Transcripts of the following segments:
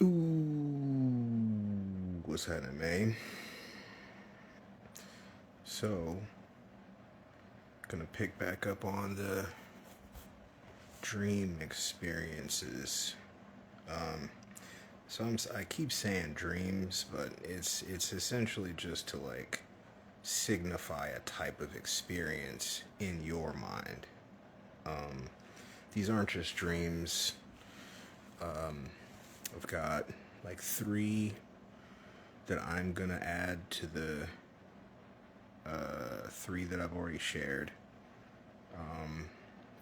Ooh, what's happening, man? So, gonna pick back up on the dream experiences. Um, I keep saying dreams, but it's essentially just to like signify a type of experience in your mind. Um, these aren't just dreams. I've got like three that I'm gonna add to the three that I've already shared.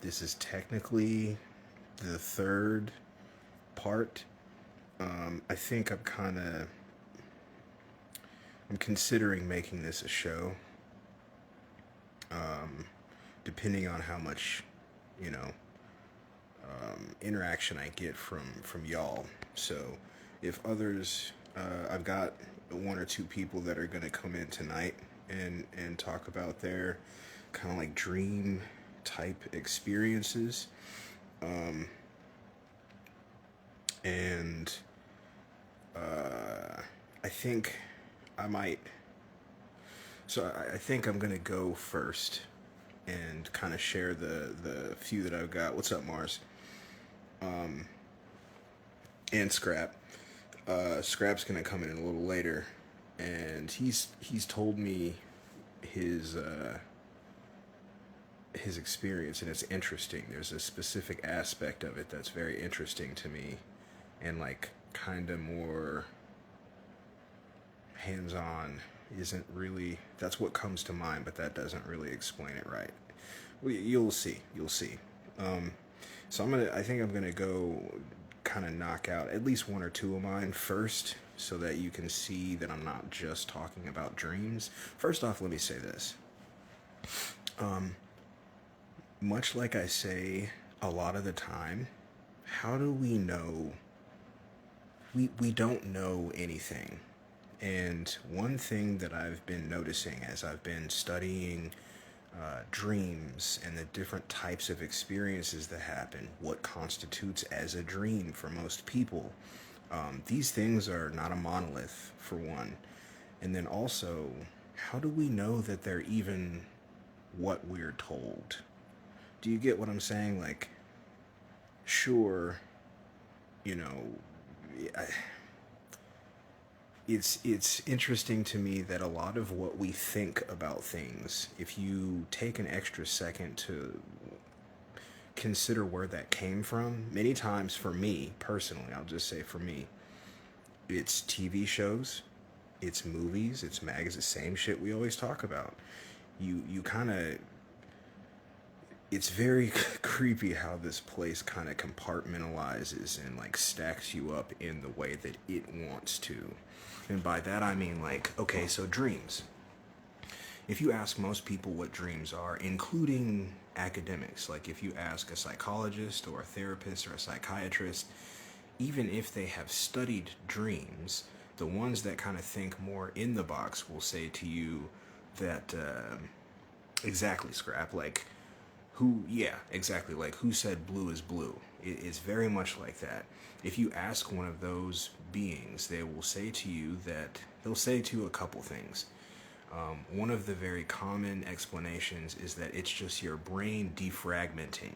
This is technically the third part. I think I'm considering making this a show, depending on how much, you know, interaction I get from y'all. So, if others, I've got one or two people that are gonna come in tonight and talk about their kind of like dream type experiences. Um, and I think I might. I think I'm gonna go first and kind of share the few that I've got. What's up, Mars? And Scrap. Scrap's gonna come in a little later, and he's told me his his experience, and it's interesting. There's a specific aspect of it that's very interesting to me, and like kind of more hands on. Isn't really, that's what comes to mind, but that doesn't really explain it right. Well, you'll see. You'll see. Um, I think I'm gonna go kind of knock out at least one or two of mine first, so that you can see that I'm not just talking about dreams. First off, let me say this. Um, Much like I say a lot of the time, how do we know? We don't know anything. And one thing that I've been noticing as I've been studying dreams and the different types of experiences that happen, what constitutes as a dream for most people. These things are not a monolith, for one. And then also, how do we know that they're even what we're told? Do you get what I'm saying? Like, sure, you know, it's interesting to me that a lot of what we think about things, if you take an extra second to consider where that came from, many times for me personally, I'll just say for me, it's TV shows, it's movies, it's magazines, same shit we always talk about. You kind of, it's very creepy how this place kind of compartmentalizes and like stacks you up in the way that it wants to. And by that I mean, like, okay, so dreams. If you ask most people what dreams are, including academics, like if you ask a psychologist or a therapist or a psychiatrist, even if they have studied dreams, the ones that kind of think more in the box will say to you that, exactly, Scrap, like, who, yeah, exactly, like, who said blue is blue? It's very much like that. If you ask one of those beings, they will say to you that, they'll say to you a couple things. One of the very common explanations is that it's just your brain defragmenting.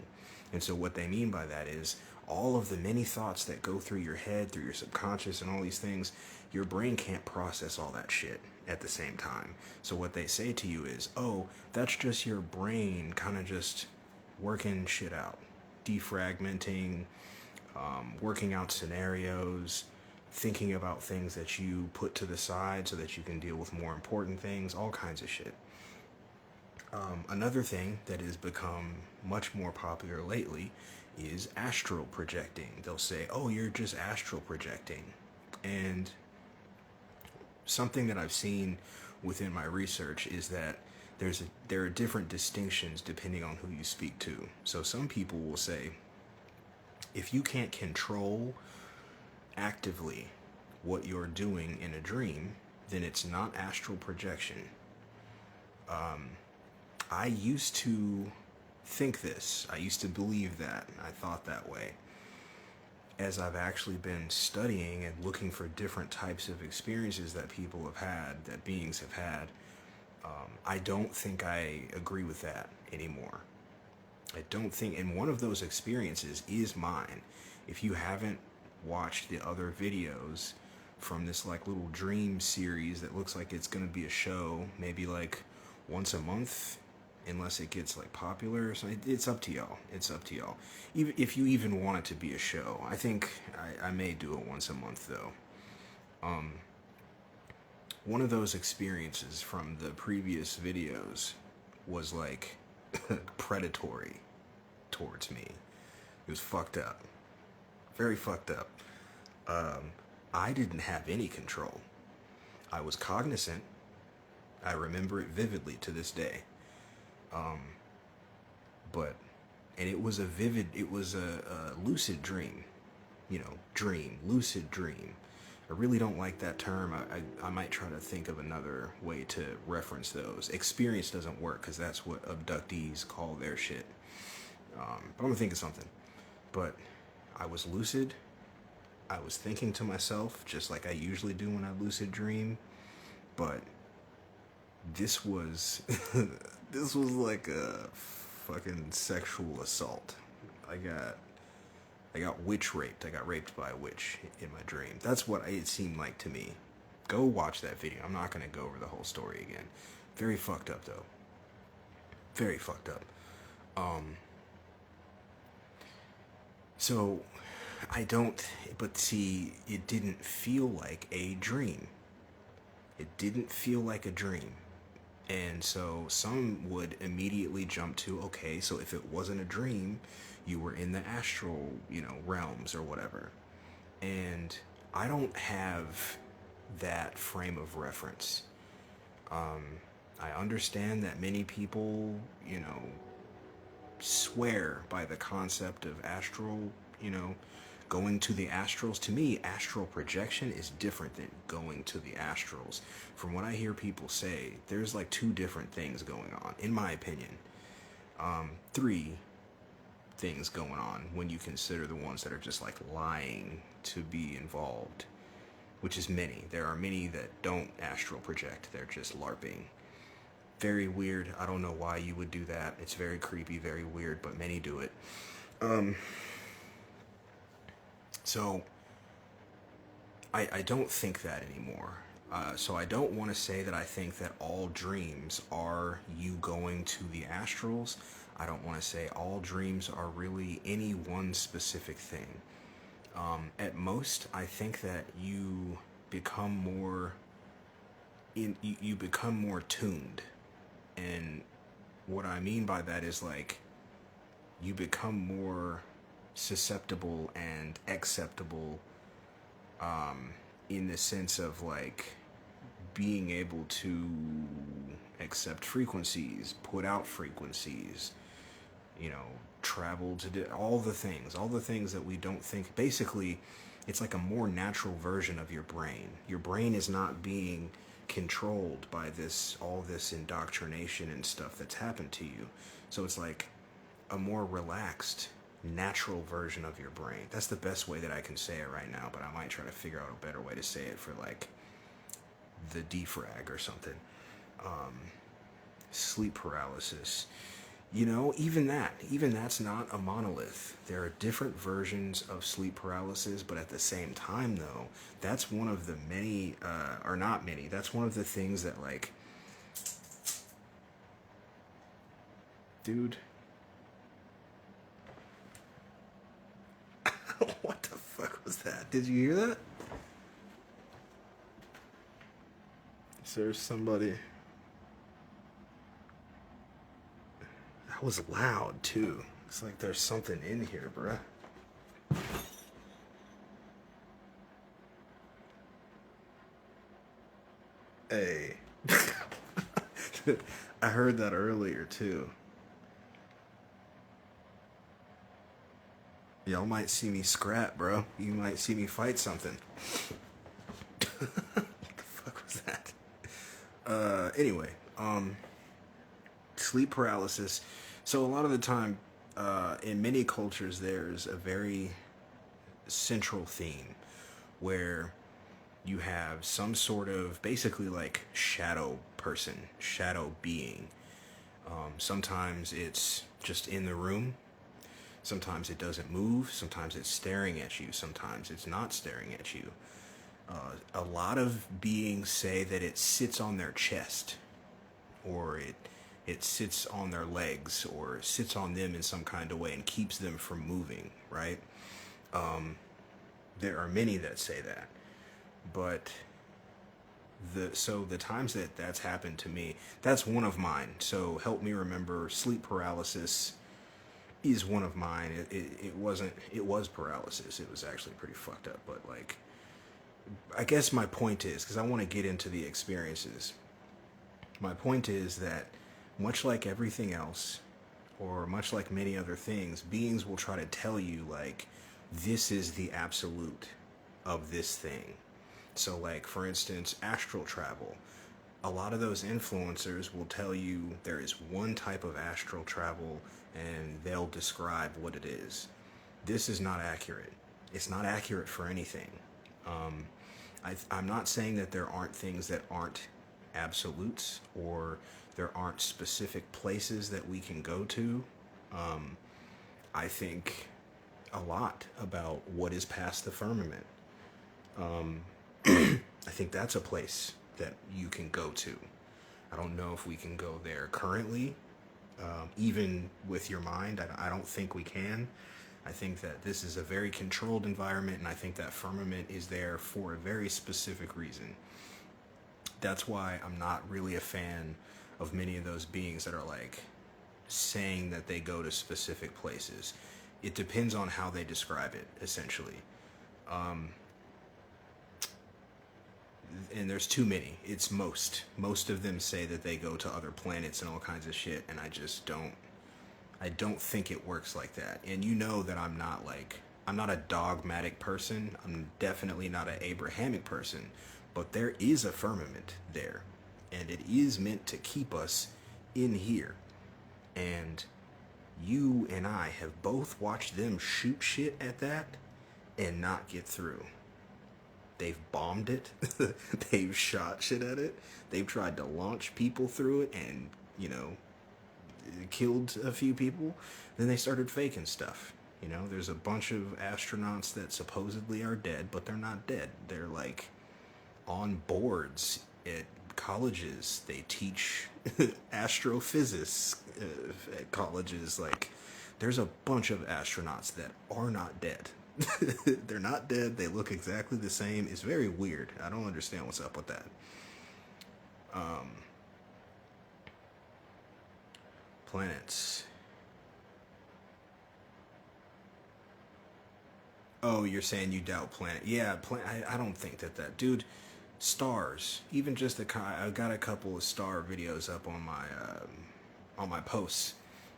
And so, what they mean by that is all of the many thoughts that go through your head, through your subconscious, and all these things, your brain can't process all that shit at the same time. So, what they say to you is, oh, that's just your brain kind of just working shit out, defragmenting, working out scenarios, thinking about things that you put to the side so that you can deal with more important things, all kinds of shit. Another thing that has become much more popular lately is astral projecting. They'll say, oh, you're just astral projecting. And something that I've seen within my research is that there are different distinctions depending on who you speak to. So some people will say, if you can't control actively what you're doing in a dream, then it's not astral projection. I used to think this. I used to believe that. I thought that way. as I've actually been studying and looking for different types of experiences that people have had, that beings have had, I don't think I agree with that anymore. I don't think, and one of those experiences is mine. If you haven't watched the other videos from this like little dream series that looks like it's gonna be a show, maybe like once a month, unless it gets like popular or something. It's up to y'all. It's up to y'all. Even if you even want it to be a show, I think I may do it once a month though. One of those experiences from the previous videos was like predatory towards me. It was fucked up. Very fucked up. I didn't have any control. I was cognizant. I remember it vividly to this day. But, and it was a lucid dream. You know, dream, lucid dream. I really don't like that term. I might try to think of another way to reference those. Experience doesn't work because that's what abductees call their shit. But I'm gonna think of something. But I was lucid. I was thinking to myself, just like I usually do when I lucid dream. But this was, this was like a fucking sexual assault. I got witch raped. I got raped by a witch in my dream. That's what it seemed like to me. Go watch that video. I'm not going to go over the whole story again. Very fucked up, though. Very fucked up. So, but see, it didn't feel like a dream. It didn't feel like a dream. And so some would immediately jump to, okay, so if it wasn't a dream, you were in the astral, realms or whatever. And I don't have that frame of reference. I understand that many people, swear by the concept of astral, going to the astrals. To me, astral projection is different than going to the astrals. From what I hear people say, there's like two different things going on, in my opinion. Three things going on when you consider the ones that are just like lying to be involved, which is many. There are many that don't astral project. They're just LARPing. Very weird. I don't know why you would do that. It's very creepy, very weird, but many do it. So, I don't think that anymore. So I don't want to say that I think that all dreams are you going to the astrals. I don't want to say all dreams are really any one specific thing. At most, I think that you become more you become more tuned. And what I mean by that is like you become more susceptible and acceptable, in the sense of like being able to accept frequencies, put out frequencies, travel to do all the things that we don't think. Basically, it's like a more natural version of your brain. Your brain is not being controlled by all this indoctrination and stuff that's happened to you. So it's like a more relaxed, natural version of your brain. That's the best way that I can say it right now, but I might try to figure out a better way to say it for like the defrag or something. Sleep paralysis. Even that's not a monolith. There are different versions of sleep paralysis, but at the same time though, that's one of the many, or not many, that's one of the things that like, dude, what the fuck was that? Did you hear that? Is there somebody? That was loud too. It's like there's something in here, bruh. Hey. I heard that earlier too. Y'all might see me scrap, bro. You might see me fight something. What the fuck was that? Anyway, sleep paralysis. So a lot of the time, in many cultures, there's a very central theme where you have some sort of basically like shadow person, shadow being. Sometimes it's just in the room. Sometimes it doesn't move. Sometimes it's staring at you. Sometimes it's not staring at you. A lot of beings say that it sits on their chest, or it sits on their legs, or sits on them in some kind of way and keeps them from moving. Right? There are many that say that, but the times that that's happened to me, that's one of mine. So help me remember, sleep paralysis is one of mine. It wasn't, it was paralysis. It was actually pretty fucked up, but like, I guess my point is, because I want to get into the experiences, my point is that much like everything else, or much like many other things, beings will try to tell you like, this is the absolute of this thing. So like, for instance, astral travel. A lot of those influencers will tell you there is one type of astral travel and they'll describe what it is. This is not accurate. It's not accurate for anything. I'm not saying that there aren't things that aren't absolutes, or there aren't specific places that we can go to. I think a lot about what is past the firmament. I think that's a place that you can go to. I don't know if we can go there currently, even with your mind. I don't think we can. I think that this is a very controlled environment, and I think that firmament is there for a very specific reason. That's why I'm not really a fan of many of those beings that are like saying that they go to specific places. It depends on how they describe it, essentially. And there's too many. It's most of them say that they go to other planets and all kinds of shit, and I don't think it works like that. And you know that I'm not a dogmatic person. I'm definitely not an Abrahamic person, but there is a firmament there, and it is meant to keep us in here. And you and I have both watched them shoot shit at that and not get through. They've bombed it. They've shot shit at it. They've tried to launch people through it and, killed a few people. Then they started faking stuff. There's a bunch of astronauts that supposedly are dead, but they're not dead. They're like on boards at colleges. They teach astrophysics at colleges. Like, there's a bunch of astronauts that are not dead. They're not dead. They look exactly the same. It's very weird. I don't understand what's up with that. Planets. Oh, you're saying you doubt planet? Yeah, I don't think that dude. Stars. Even just I got a couple of star videos up on my posts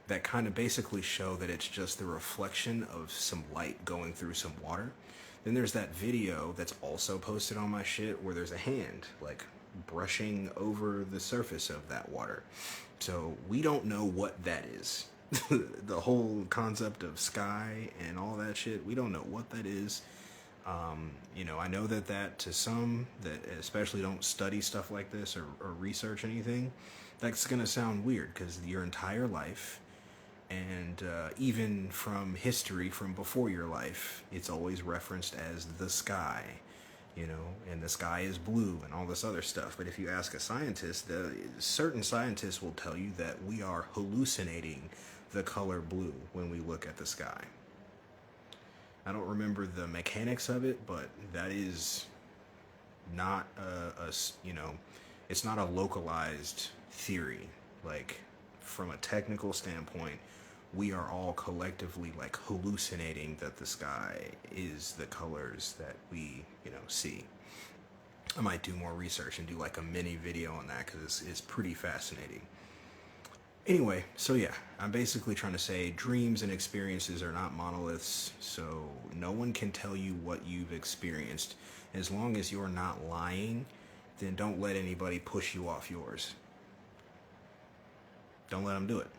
that kind of basically show that it's just the reflection of some light going through some water. Then there's that video that's also posted on my shit where there's a hand like brushing over the surface of that water. So we don't know what that is. The whole concept of sky and all that shit, we don't know what that is. I know that to some that especially don't study stuff like this or research anything, that's going to sound weird, because your entire life, and even from history from before your life, it's always referenced as the sky, and the sky is blue and all this other stuff. But if you ask a scientist, certain scientists will tell you that we are hallucinating the color blue when we look at the sky. I don't remember the mechanics of it, but that is not it's not a localized theory. Like, from a technical standpoint, we are all collectively like hallucinating that the sky is the colors that we, see. I might do more research and do like a mini video on that, because it's pretty fascinating. Anyway, so yeah, I'm basically trying to say dreams and experiences are not monoliths, so no one can tell you what you've experienced. As long as you're not lying, then don't let anybody push you off yours. Don't let them do it.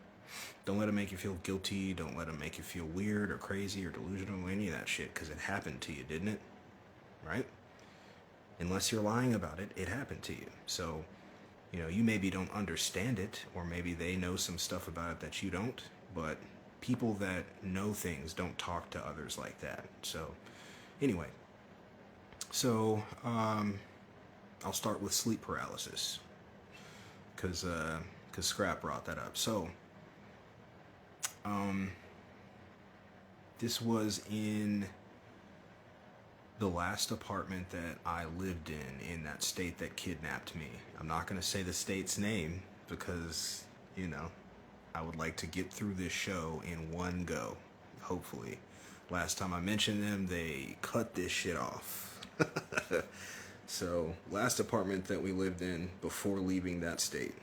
Don't let it make you feel guilty. Don't let it make you feel weird or crazy or delusional, any of that shit, because it happened to you, didn't it? Right? Unless you're lying about it, it happened to you. So, you maybe don't understand it, or maybe they know some stuff about it that you don't, but people that know things don't talk to others like that. So, anyway, I'll start with sleep paralysis, because Scrap brought that up. So, this was in the last apartment that I lived in that state that kidnapped me. I'm not going to say the state's name because, I would like to get through this show in one go, hopefully. Last time I mentioned them, they cut this shit off. So, last apartment that we lived in before leaving that state.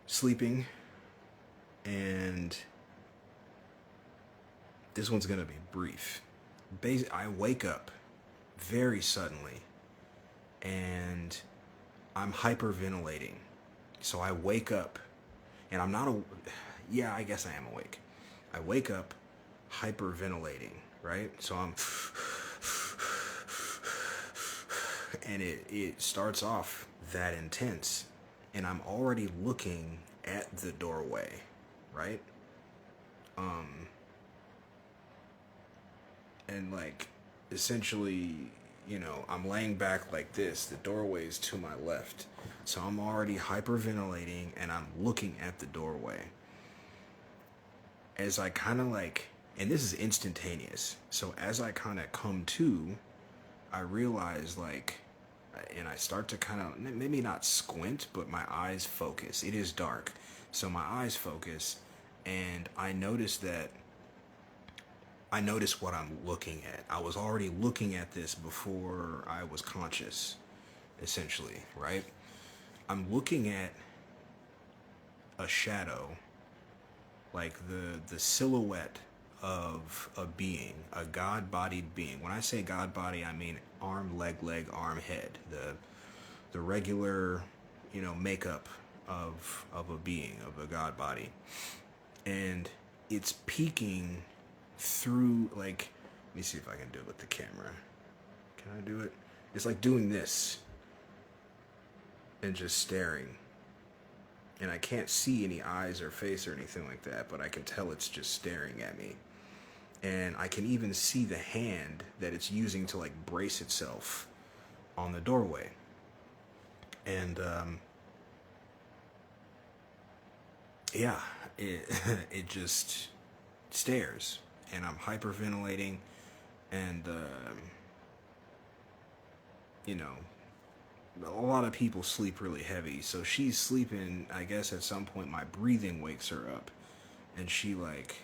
Sleeping, and this one's gonna be brief. I wake up very suddenly, and I'm hyperventilating. So I wake up, and I'm not yeah, I guess I am awake. I wake up hyperventilating, right? So I'm, and it starts off that intense, and I'm already looking at the doorway, right? And like, essentially, I'm laying back like this. The doorway is to my left. So I'm already hyperventilating, and I'm looking at the doorway. As I kind of like, and this is instantaneous. So as I kind of come to, I realize like, and I start to kind of, maybe not squint, but my eyes focus. It is dark. So my eyes focus, and I notice what I'm looking at. I was already looking at this before I was conscious, essentially, right? I'm looking at a shadow, like the silhouette of a being, a god-bodied being. When I say god-body, I mean arm, leg, arm, head. The regular, makeup of a being, of a god body. And it's peeking through, like, let me see if I can do it with the camera. Can I do it? It's like doing this and just staring. And I can't see any eyes or face or anything like that, but I can tell it's just staring at me. And I can even see the hand that it's using to like brace itself on the doorway. And yeah, it just stares, and I'm hyperventilating, and a lot of people sleep really heavy, so she's sleeping. I guess at some point my breathing wakes her up, and she like,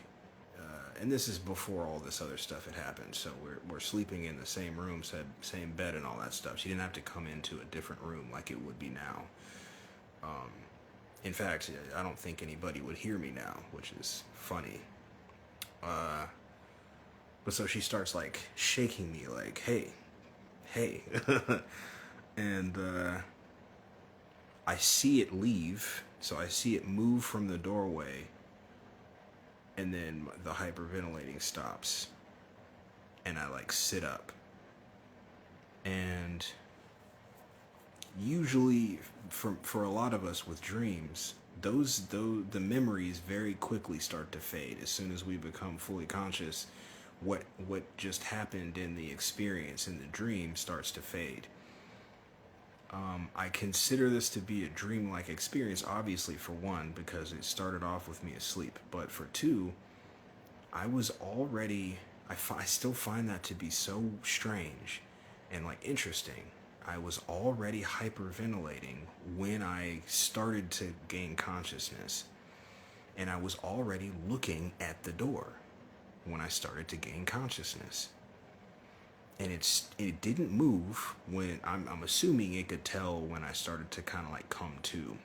and this is before all this other stuff had happened, so we're sleeping in the same room, same bed and all that stuff. She didn't have to come into a different room like it would be now. In fact, I don't think anybody would hear me now, which is funny. But so she starts like shaking me like, hey. And I see it leave, so I see it move from the doorway, and then the hyperventilating stops, and I like sit up. And usually for a lot of us with dreams, the memories very quickly start to fade as soon as we become fully conscious. What just happened in the experience in the dream starts to fade. I consider this to be a dreamlike experience, obviously, for one, because it started off with me asleep. But for two, I still find that to be so strange and like interesting. I was already hyperventilating when I started to gain consciousness. And I was already looking at the door when I started to gain consciousness. And it didn't move when, I'm assuming it could tell when I started to kind of like come to.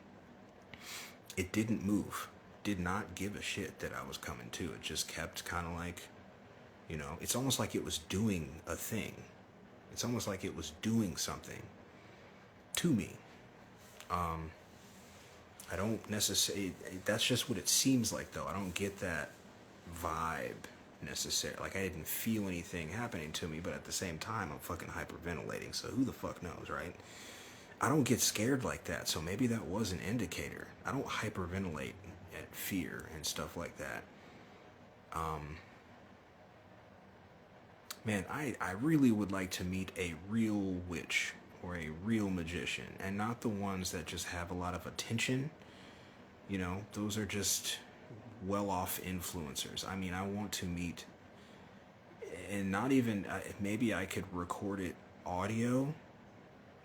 It didn't move. Did not give a shit that I was coming to. It just kept kind of like, it's almost like it was doing a thing. It's almost like it was doing something to me. I don't necessarily, that's just what it seems like though. I don't get that vibe necessarily. Like I didn't feel anything happening to me, but at the same time, I'm fucking hyperventilating. So who the fuck knows, right? I don't get scared like that. So maybe that was an indicator. I don't hyperventilate at fear and stuff like that. Man, I really would like to meet a real witch or a real magician and not the ones that just have a lot of attention. You know, those are just well off influencers. I mean, I want to meet, and not even, maybe I could record it audio,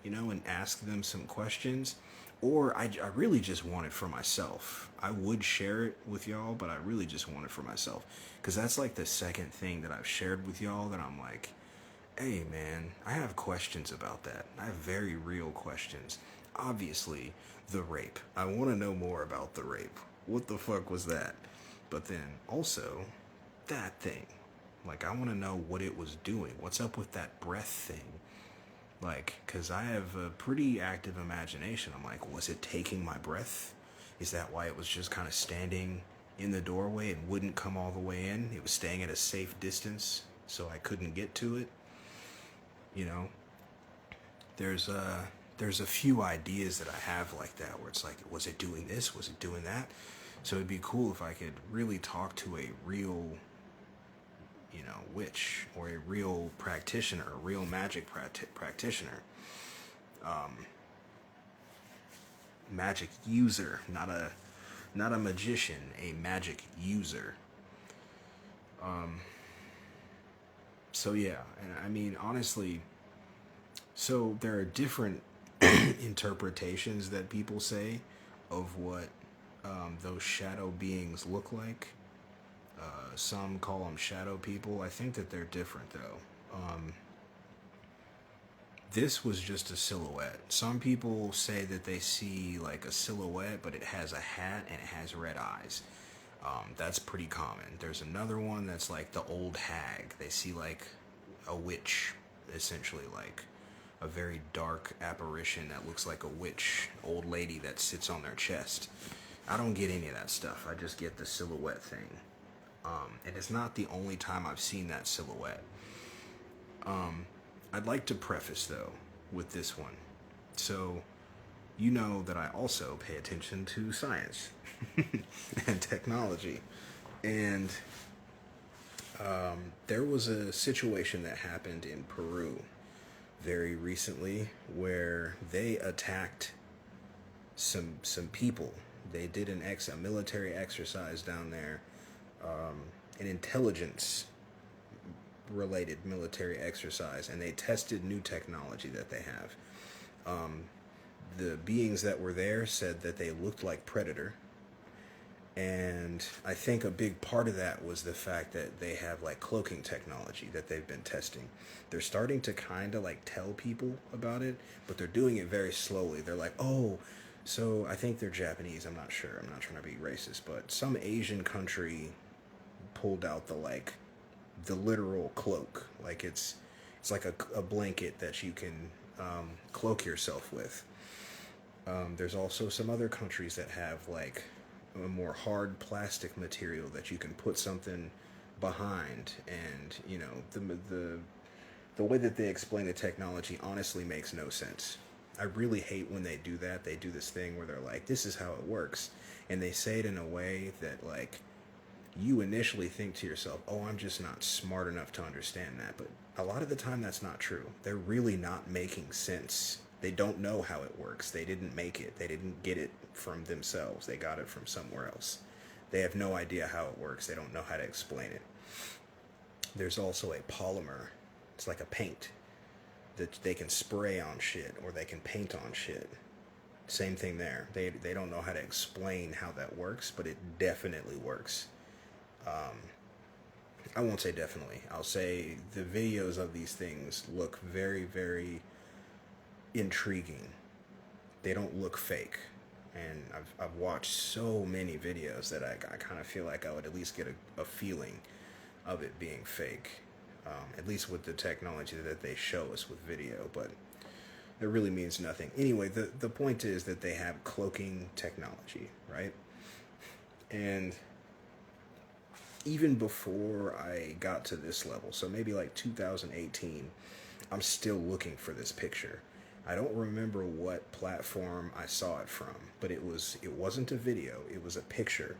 you know, and ask them some questions. Or I really just want it for myself. I would share it with y'all, but I really just want it for myself. Because that's like the second thing that I've shared with y'all that I'm like, hey man, I have questions about that. I have very real questions. Obviously, the rape. I want to know more about the rape. What the fuck was that? But then also, that thing. Like, I want to know what it was doing. What's up with that breath thing? Like, because I have a pretty active imagination. I'm like, was it taking my breath? Is that why it was just kind of standing in the doorway and wouldn't come all the way in? It was staying at a safe distance so I couldn't get to it. You know, there's a few ideas that I have like that where it's like, was it doing this? Was it doing that? So it'd be cool if I could really talk to a real, you know, witch or a real practitioner, a real magic practitioner, magic user, not a magician, a magic user. So yeah, and I mean honestly, so there are different interpretations that people say of what those shadow beings look like. Some call them shadow people. I think that they're different though. This was just a silhouette. Some people say that they see like a silhouette, but it has a hat and it has red eyes. That's pretty common. There's another one that's like the old hag. They see like a witch, essentially like a very dark apparition that looks like a witch, old lady that sits on their chest. I don't get any of that stuff. I just get the silhouette thing. And it's not the only time I've seen that silhouette. I'd like to preface, though, with this one. So, you know that I also pay attention to science and technology. And there was a situation that happened in Peru very recently where they attacked some people. They did a military exercise down there, an intelligence related military exercise, and they tested new technology that they have. The beings that were there said that they looked like Predator, and I think a big part of that was the fact that they have like cloaking technology that they've been testing. They're starting to kind of like tell people about it, but they're doing it very slowly. They're like, oh, so I think they're Japanese, I'm not sure, I'm not trying to be racist, but some Asian country pulled out the literal cloak. Like it's like a blanket that you can cloak yourself with. There's also some other countries that have like a more hard plastic material that you can put something behind, and you know the way that they explain the technology honestly makes no sense. I really hate when they do that. They do this thing where they're like, this is how it works, and they say it in a way that like you initially think to yourself, oh, I'm just not smart enough to understand that. But a lot of the time that's not true. They're really not making sense. They don't know how it works. They didn't make it. They didn't get it from themselves. They got it from somewhere else. They have no idea how it works. They don't know how to explain it. There's also a polymer. It's like a paint that they can spray on shit or they can paint on shit. Same thing there. They don't know how to explain how that works, but it definitely works. I won't say definitely. I'll say the videos of these things look very, very intriguing. They don't look fake. And I've watched so many videos that I kind of feel like I would at least get a feeling of it being fake. At least with the technology that they show us with video. But It really means nothing. Anyway, the point is that they have cloaking technology, right? And even before I got to this level, so maybe like 2018, I'm still looking for this picture. I don't remember what platform I saw it from, but it wasn't a video, it was a picture,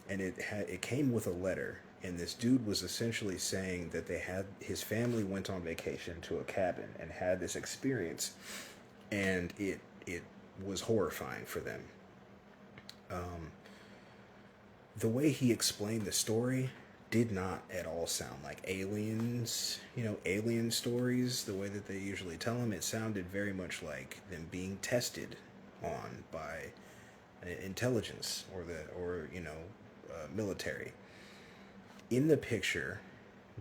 and it came with a letter, and this dude was essentially saying that his family went on vacation to a cabin and had this experience, and it was horrifying for them. Um, the way he explained the story did not at all sound like aliens, alien stories, the way that they usually tell them. It sounded very much like them being tested on by intelligence or military. In the picture,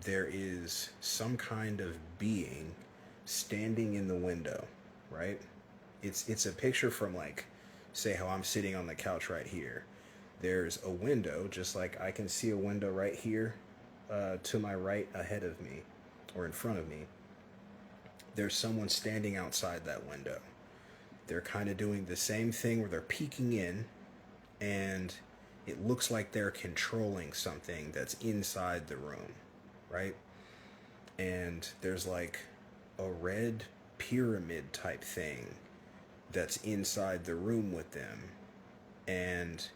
there is some kind of being standing in the window, right? It's a picture from, like, say how I'm sitting on the couch right here. There's a window, just like I can see a window right here, to my right ahead of me, or in front of me. There's someone standing outside that window. They're kind of doing the same thing where they're peeking in, and it looks like they're controlling something that's inside the room, right? And there's like a red pyramid type thing that's inside the room with them. And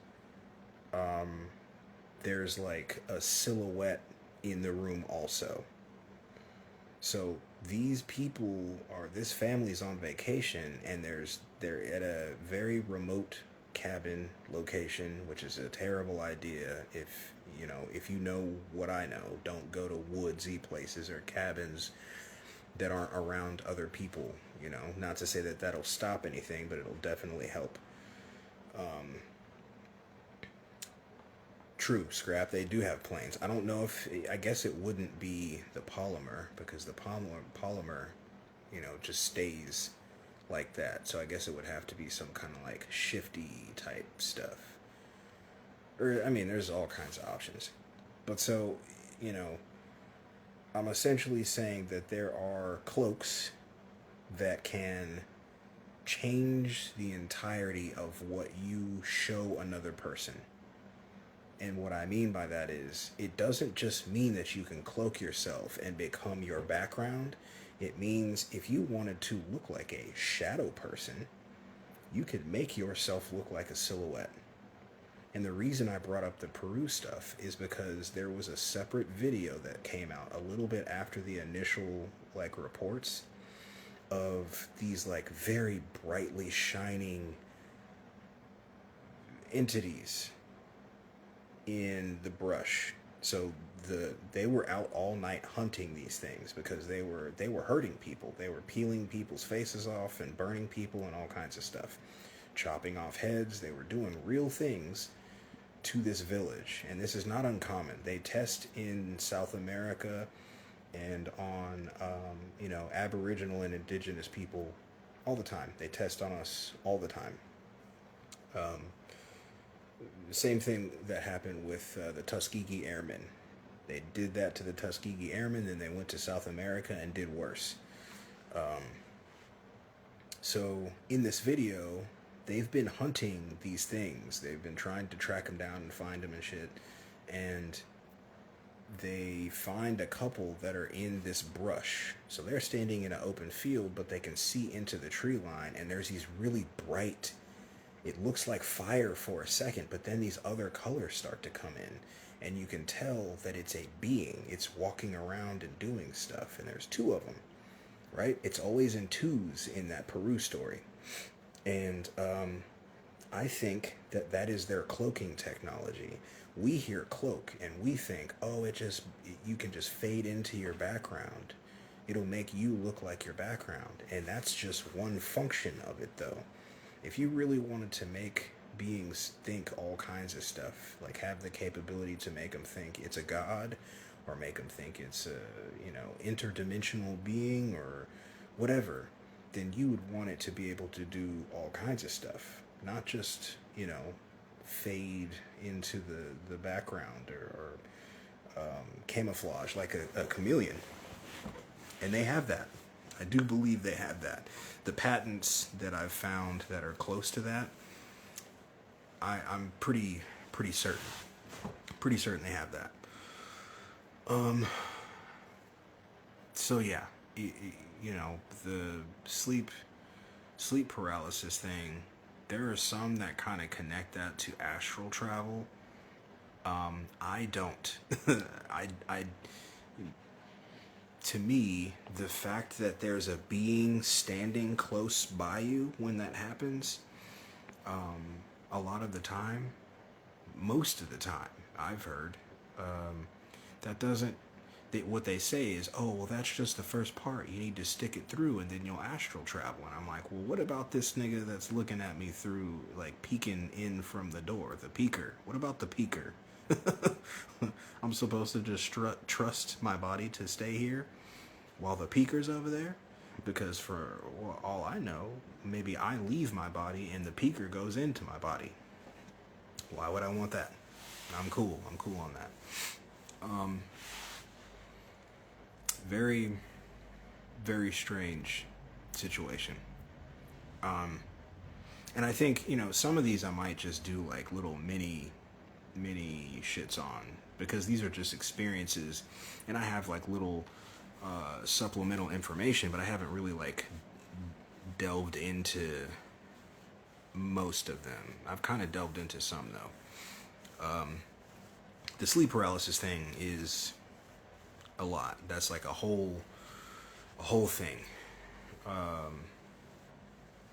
there's like a silhouette in the room also. So this family's on vacation, and they're at a very remote cabin location, which is a terrible idea. If you know what I know, don't go to woodsy places or cabins that aren't around other people. Not to say that that'll stop anything, but it'll definitely help. True, scrap. They do have planes. I don't know if I guess it wouldn't be the polymer, because the polymer, just stays like that. So I guess it would have to be some kind of like shifty type stuff. Or I mean, there's all kinds of options. But so, you know, I'm essentially saying that there are cloaks that can change the entirety of what you show another person. And what I mean by that is, it doesn't just mean that you can cloak yourself and become your background. It means if you wanted to look like a shadow person, you could make yourself look like a silhouette. And the reason I brought up the Peru stuff is because there was a separate video that came out a little bit after the initial reports of these very brightly shining entities in the brush. So they were out all night hunting these things because they were hurting people. They were peeling people's faces off and burning people and all kinds of stuff, chopping off heads. They were doing real things to this village, and this is not uncommon. They test in South America and on Aboriginal and Indigenous people all the time. They test on us all the time. Same thing that happened with the Tuskegee Airmen. They did that to the Tuskegee Airmen, then they went to South America and did worse. So in this video, they've been hunting these things. They've been trying to track them down and find them and shit. And they find a couple that are in this brush. So they're standing in an open field, but they can see into the tree line, and there's these really bright, it looks like fire for a second, but then these other colors start to come in, and you can tell that it's a being. It's walking around and doing stuff, and there's two of them, right? It's always in twos in that Peru story. And I think that is their cloaking technology. We hear cloak and we think, oh, you can just fade into your background. It'll make you look like your background. And that's just one function of it, though. If you really wanted to make beings think all kinds of stuff, like have the capability to make them think it's a god, or make them think it's a interdimensional being or whatever, then you would want it to be able to do all kinds of stuff, not just fade into the background or camouflage like a chameleon. And they have that. I do believe they have that. The patents that I've found that are close to that, I'm pretty certain. Pretty certain they have that. So yeah, you know, the sleep paralysis thing. There are some that kind of connect that to astral travel. I don't. I to me, the fact that there's a being standing close by you when that happens, a lot of the time, most of the time, I've heard, that doesn't. What they say is, oh, well, that's just the first part. You need to stick it through, and then you'll astral travel. And I'm like, well, what about this nigga that's looking at me through, like, peeking in from the door, the peeker? What about the peeker? I'm supposed to just trust my body to stay here while the peeker's over there? Because for all I know, maybe I leave my body and the peeker goes into my body. Why would I want that? I'm cool. I'm cool on that. Very, very strange situation. And I think, you know, some of these I might just do like little mini shits on, because these are just experiences, and I have like little supplemental information, but I haven't really like delved into most of them. I've kind of delved into some though. The sleep paralysis thing is a lot. That's like a whole thing.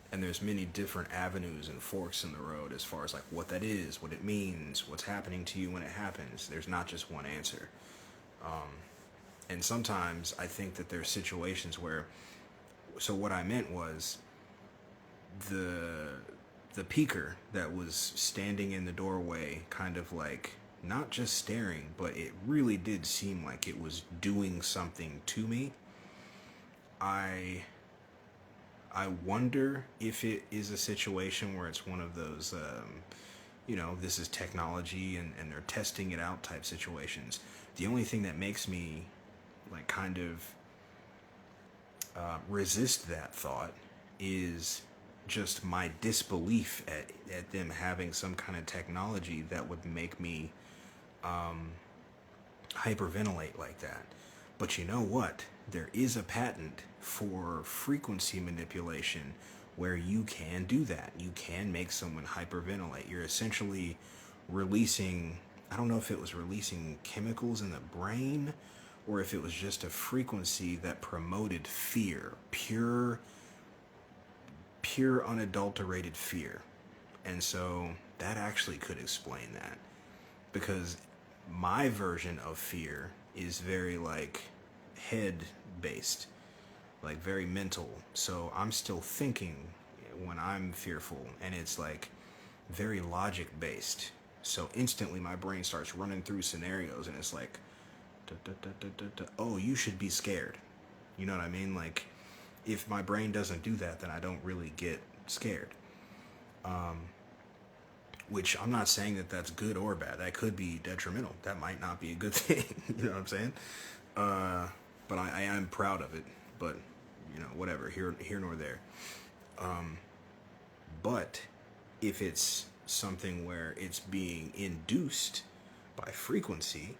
And there's many different avenues and forks in the road as far as like what that is, what it means, what's happening to you when it happens. There's not just one answer. And sometimes I think that there's situations where, so what I meant was the peeker that was standing in the doorway, kind of like not just staring, but it really did seem like it was doing something to me. I wonder if it is a situation where it's one of those, you know, this is technology and they're testing it out type situations. The only thing that makes me like kind of resist that thought is just my disbelief at them having some kind of technology that would make me hyperventilate like that. But you know what? There is a patent for frequency manipulation where you can do that. You can make someone hyperventilate. You're essentially releasing, I don't know if it was releasing chemicals in the brain or if it was just a frequency that promoted fear, pure unadulterated fear. And so that actually could explain that, because my version of fear is very like head based, like very mental. So I'm still thinking when I'm fearful, and it's like very logic based. So instantly my brain starts running through scenarios, and it's like, oh, you should be scared. You know what I mean? Like, if my brain doesn't do that, then I don't really get scared. Which I'm not saying that that's good or bad. That could be detrimental. That might not be a good thing. You know what I'm saying? But I am proud of it. But, you know, whatever. Here nor there. But if it's something where it's being induced by frequency,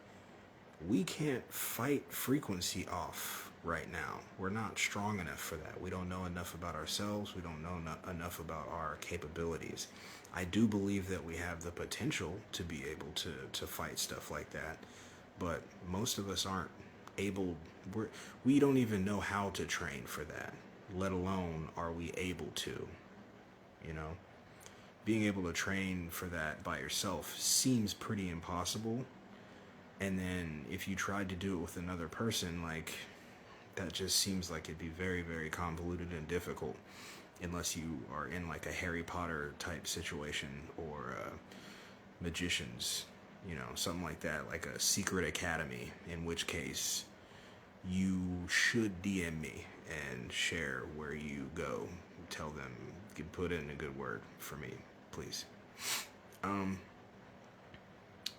we can't fight frequency off right now. We're not strong enough for that. We don't know enough about ourselves. We don't know enough about our capabilities. I do believe that we have the potential to be able to fight stuff like that, but most of us aren't able. We don't even know how to train for that, let alone are we able to. You know, being able to train for that by yourself seems pretty impossible. And then if you tried to do it with another person, like, that just seems like it'd be very, very convoluted and difficult, unless you are in like a Harry Potter type situation, or magicians, you know, something like that, like a secret academy, in which case you should DM me and share where you go. Tell them, you can put in a good word for me, please.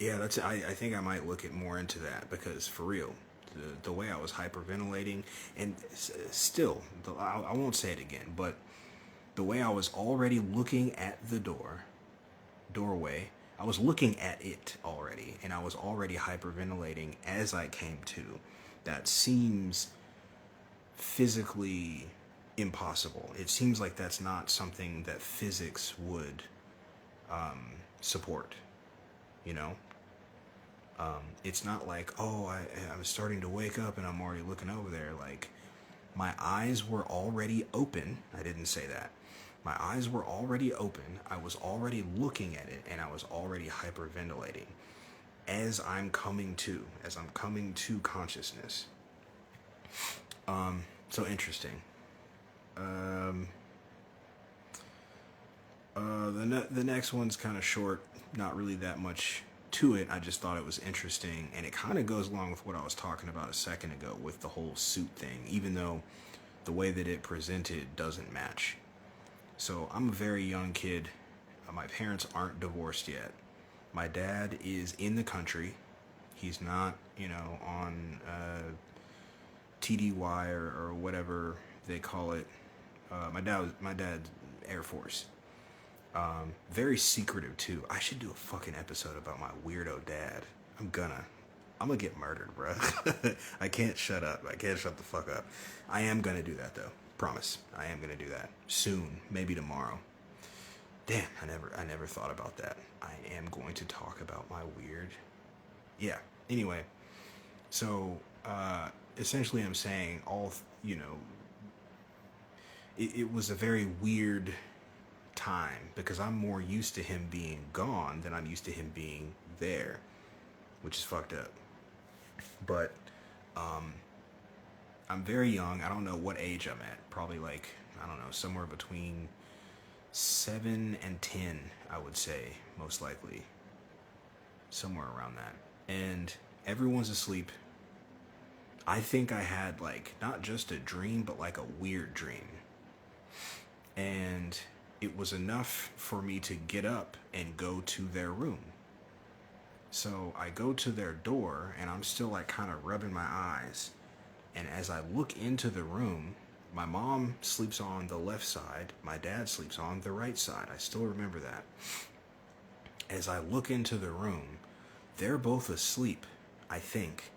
Yeah, that's. I think I might look at more into that, because for real, the way I was hyperventilating, and still, I won't say it again, but the way I was already looking at the doorway, I was looking at it already, and I was already hyperventilating as I came to. That seems physically impossible. It seems like that's not something that physics would support, you know? It's not like, oh, I'm starting to wake up and I'm already looking over there. Like, my eyes were already open. I didn't say that. My eyes were already open. I was already looking at it, and I was already hyperventilating as I'm coming to consciousness. So interesting. The next one's kind of short, not really that much to it. I just thought it was interesting, and it kind of goes along with what I was talking about a second ago with the whole suit thing, even though the way that it presented doesn't match. So I'm a very young kid. My parents aren't divorced yet. My dad is in the country. He's not, on TDY or whatever they call it. My dad's Air Force. Very secretive too. I should do a fucking episode about my weirdo dad. I'm gonna get murdered, bro. I can't shut up. I can't shut the fuck up. I am gonna do that though. Promise. I am gonna do that soon. Maybe tomorrow. Damn, I never thought about that. I am going to talk about my weird. Yeah. Anyway, so essentially, I'm saying it was a very weird time because I'm more used to him being gone than I'm used to him being there, which is fucked up. But I'm very young. I don't know what age I'm at. Probably like, I don't know, somewhere between 7 and 10, I would say, most likely. Somewhere around that. And everyone's asleep. I think I had like not just a dream, but like a weird dream. And it was enough for me to get up and go to their room. So I go to their door and I'm still like kind of rubbing my eyes. And as I look into the room, my mom sleeps on the left side, my dad sleeps on the right side. I still remember that. As I look into the room, they're both asleep, I think.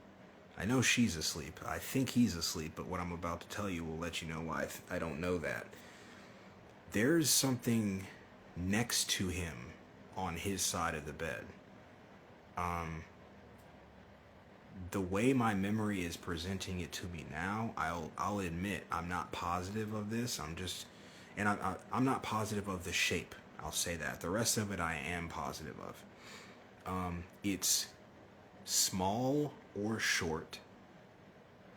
I know she's asleep. I think he's asleep, but what I'm about to tell you will let you know why I don't know that. There's something next to him on his side of the bed. The way my memory is presenting it to me now, I'll admit I'm not positive of this. I'm not positive of the shape. I'll say that. The rest of it I am positive of. It's small or short,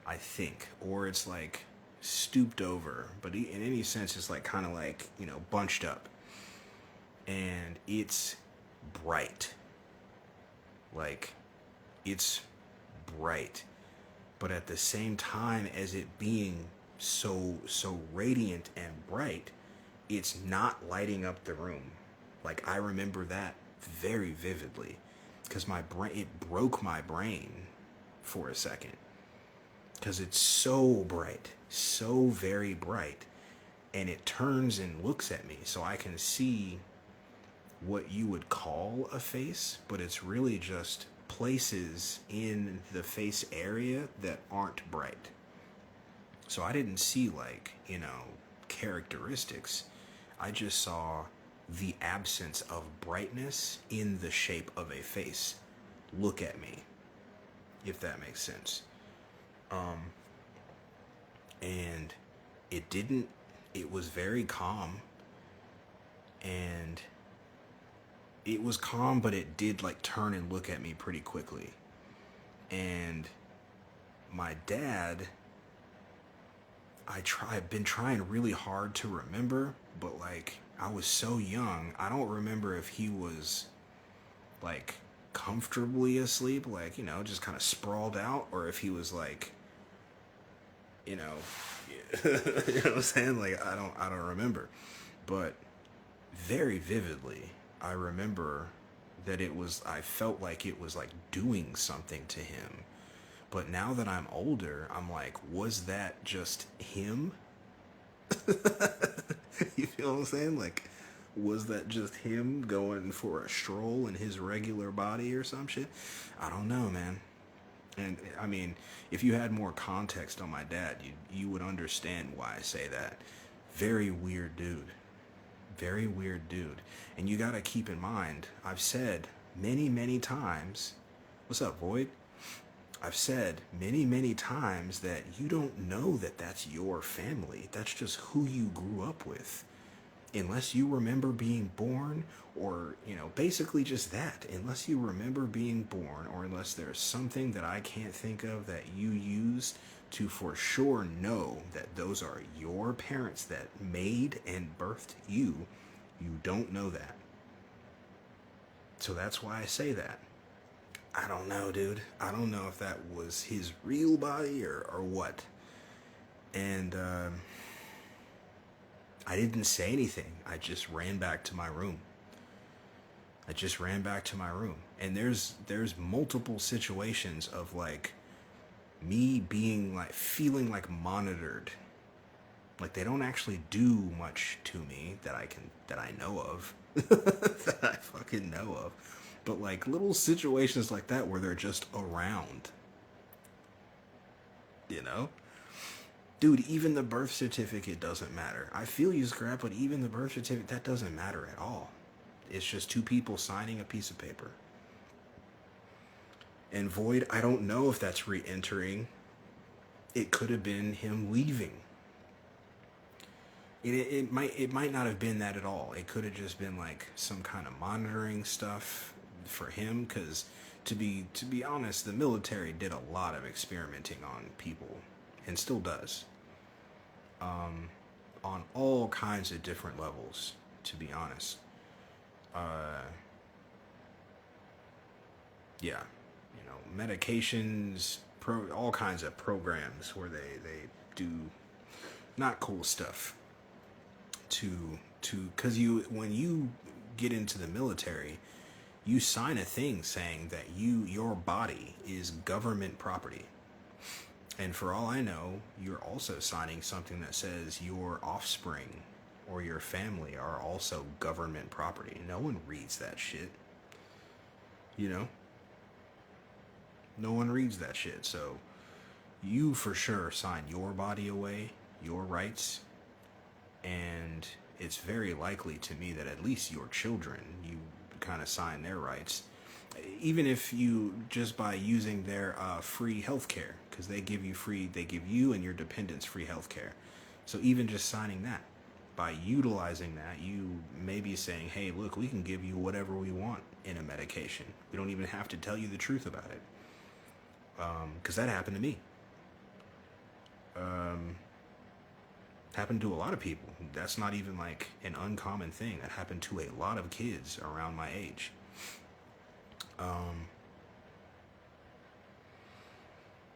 I think, or it's like stooped over, but in any sense it's like kind of like, bunched up, and it's bright. Like, it's bright, but at the same time as it being so radiant and bright, it's not lighting up the room. Like, I remember that very vividly because it broke my brain for a second because it's so bright, so very bright, and it turns and looks at me so I can see what you would call a face, but it's really just places in the face area that aren't bright. So I didn't see like, characteristics. I just saw the absence of brightness in the shape of a face look at me, if that makes sense. And it was very calm, and it was calm, but it did like turn and look at me pretty quickly. And my dad, I've been trying really hard to remember, but like I was so young, I don't remember if he was like comfortably asleep, like, just kind of sprawled out, or if he was like, you know what I'm saying? Like, I don't remember. But very vividly, I remember that I felt like it was like doing something to him. But now that I'm older, I'm like, was that just him? You feel what I'm saying? Like, was that just him going for a stroll in his regular body or some shit? I don't know, man. And I mean, if you had more context on my dad, you would understand why I say that. Very weird dude. Very weird dude. And you gotta keep in mind, I've said many, many times, what's up, Void? I've said many, many times that you don't know that that's your family. That's just who you grew up with. Unless you remember being born, or, basically just that. Unless you remember being born, or unless there's something that I can't think of that you used to for sure know that those are your parents that made and birthed you, you don't know that. So that's why I say that. I don't know, dude. I don't know if that was his real body or what. And I didn't say anything. I just ran back to my room. And there's multiple situations of like me being like feeling like monitored. Like they don't actually do much to me that I know of. That I fucking know of. But like little situations like that where they're just around. You know? Dude, even the birth certificate doesn't matter. I feel you, Scrap, but even the birth certificate, that doesn't matter at all. It's just two people signing a piece of paper. And Void, I don't know if that's re-entering. It could have been him leaving. It might not have been that at all. It could have just been like some kind of monitoring stuff for him, because to be honest, the military did a lot of experimenting on people and still does, on all kinds of different levels, to be honest. Yeah, medications, all kinds of programs where they do not cool stuff to because when you get into the military, you sign a thing saying that your body is government property. And for all I know, you're also signing something that says your offspring or your family are also government property. No one reads that shit. No one reads that shit. So you for sure sign your body away, your rights, and it's very likely to me that at least your children, you kind of sign their rights, even if you just by using their free healthcare, because they give you and your dependents free healthcare. So even just signing that, by utilizing that, you may be saying, hey, look, we can give you whatever we want in a medication. We don't even have to tell you the truth about it. Because that happened to me. Happened to a lot of people. That's not even like an uncommon thing. That happened to a lot of kids around my age.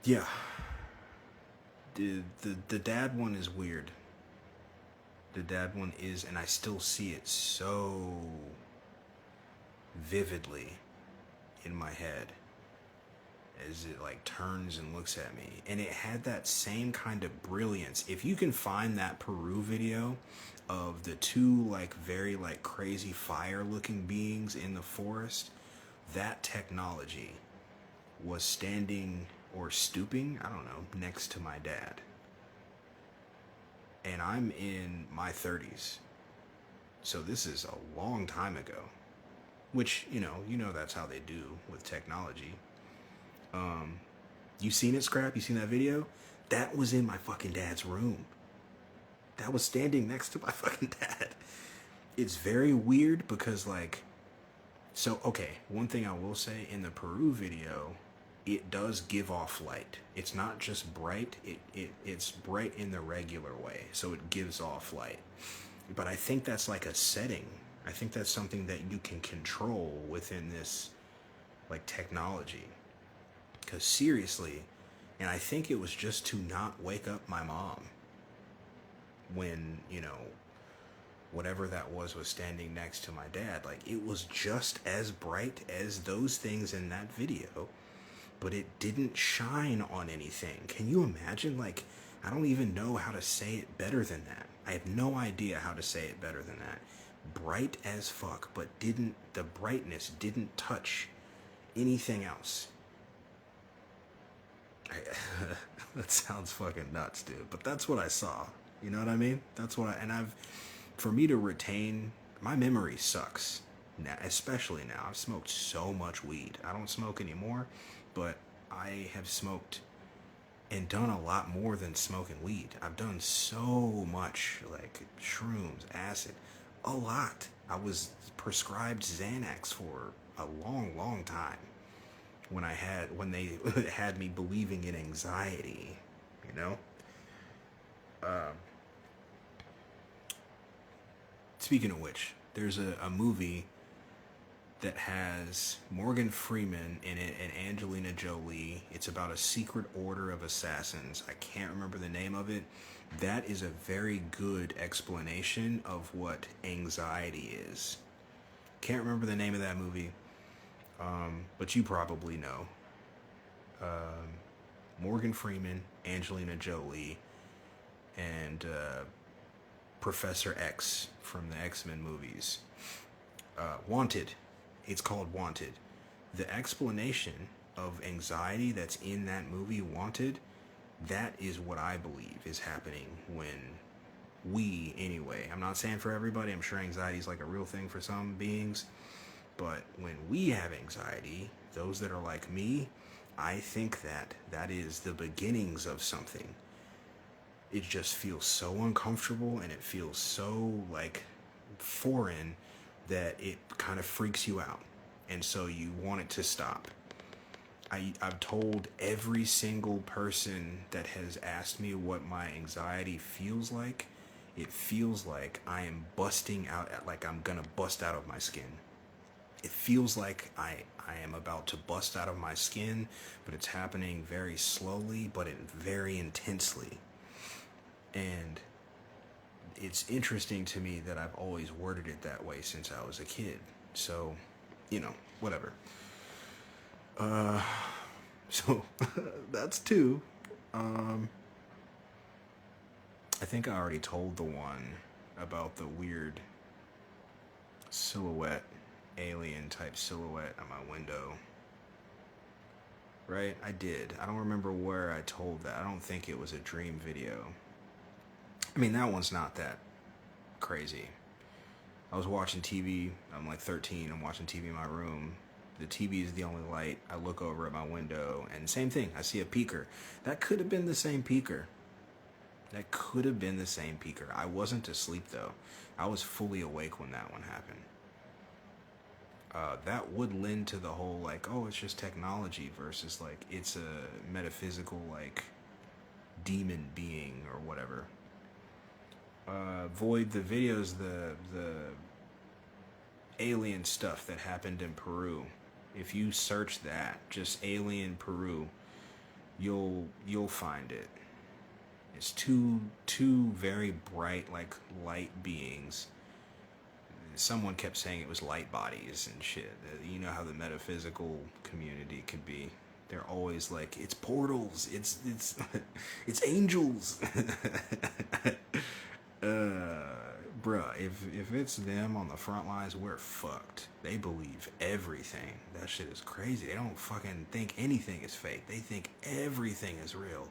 Yeah. The dad one is weird. The dad one is, and I still see it so vividly in my head as it like turns and looks at me. And it had that same kind of brilliance. If you can find that Peru video of the two like very like crazy fire looking beings in the forest, that technology was standing or stooping, I don't know, next to my dad. And I'm in my 30s. So this is a long time ago. Which, that's how they do with technology. You seen it, Scrap? You seen that video? That was in my fucking dad's room. That was standing next to my fucking dad. It's very weird because okay, one thing I will say, in the Peru video, it does give off light. It's not just bright, it's bright in the regular way, so it gives off light. But I think that's like a setting. I think that's something that you can control within this like technology. Because seriously, and I think it was just to not wake up my mom when, whatever that was standing next to my dad. Like, it was just as bright as those things in that video. but it didn't shine on anything. Can you imagine? Like, I don't even know how to say it better than that. I have no idea how to say it better than that. Bright as fuck, but the brightness didn't touch anything else. I, that sounds fucking nuts, dude. But that's what I saw. You know what I mean? For me to retain, my memory sucks. Now, especially now. I've smoked so much weed. I don't smoke anymore, but I have smoked and done a lot more than smoking weed. I've done so much, like shrooms, acid, a lot. I was prescribed Xanax for a long, long time when they had me believing in anxiety, you know. Um, Speaking of which, there's a movie that has Morgan Freeman in it and Angelina Jolie. It's about a secret order of assassins. I can't remember the name of it. That is a very good explanation of what anxiety is. Can't remember the name of that movie, but you probably know. Morgan Freeman, Angelina Jolie, and Professor X from the X-Men movies. Wanted. It's called Wanted. The explanation of anxiety that's in that movie, Wanted, that is what I believe is happening anyway. I'm not saying for everybody. I'm sure anxiety is like a real thing for some beings. But when we have anxiety, those that are like me, I think that is the beginnings of something. It just feels so uncomfortable and it feels so like foreign that it kind of freaks you out. And so you want it to stop. I've told every single person that has asked me what my anxiety feels like. It feels like I am busting out, like I'm gonna bust out of my skin. It feels like I am about to bust out of my skin, but it's happening very slowly, but very intensely. And it's interesting to me that I've always worded it that way since I was a kid. So, whatever. So that's two. I think I already told the one about the weird silhouette, alien type silhouette on my window. Right? I did. I don't remember where I told that. I don't think it was a dream video. I mean, that one's not that crazy. I was watching TV. I'm like 13. I'm watching TV in my room. The TV is the only light. I look over at my window, and same thing. I see a peeker. That could have been the same peeker. I wasn't asleep, though. I was fully awake when that one happened. That would lend to the whole, like, oh, it's just technology versus, like, it's a metaphysical, like, demon being or whatever. Void the videos, the alien stuff that happened in Peru. If you search that, just alien Peru, you'll find it. It's two very bright, like, light beings. Someone kept saying it was light bodies and shit. You know how the metaphysical community could be. They're always like, it's portals, it's it's angels. Bruh, if it's them on the front lines, we're fucked. They believe everything. That shit is crazy. They don't fucking think anything is fake. They think everything is real.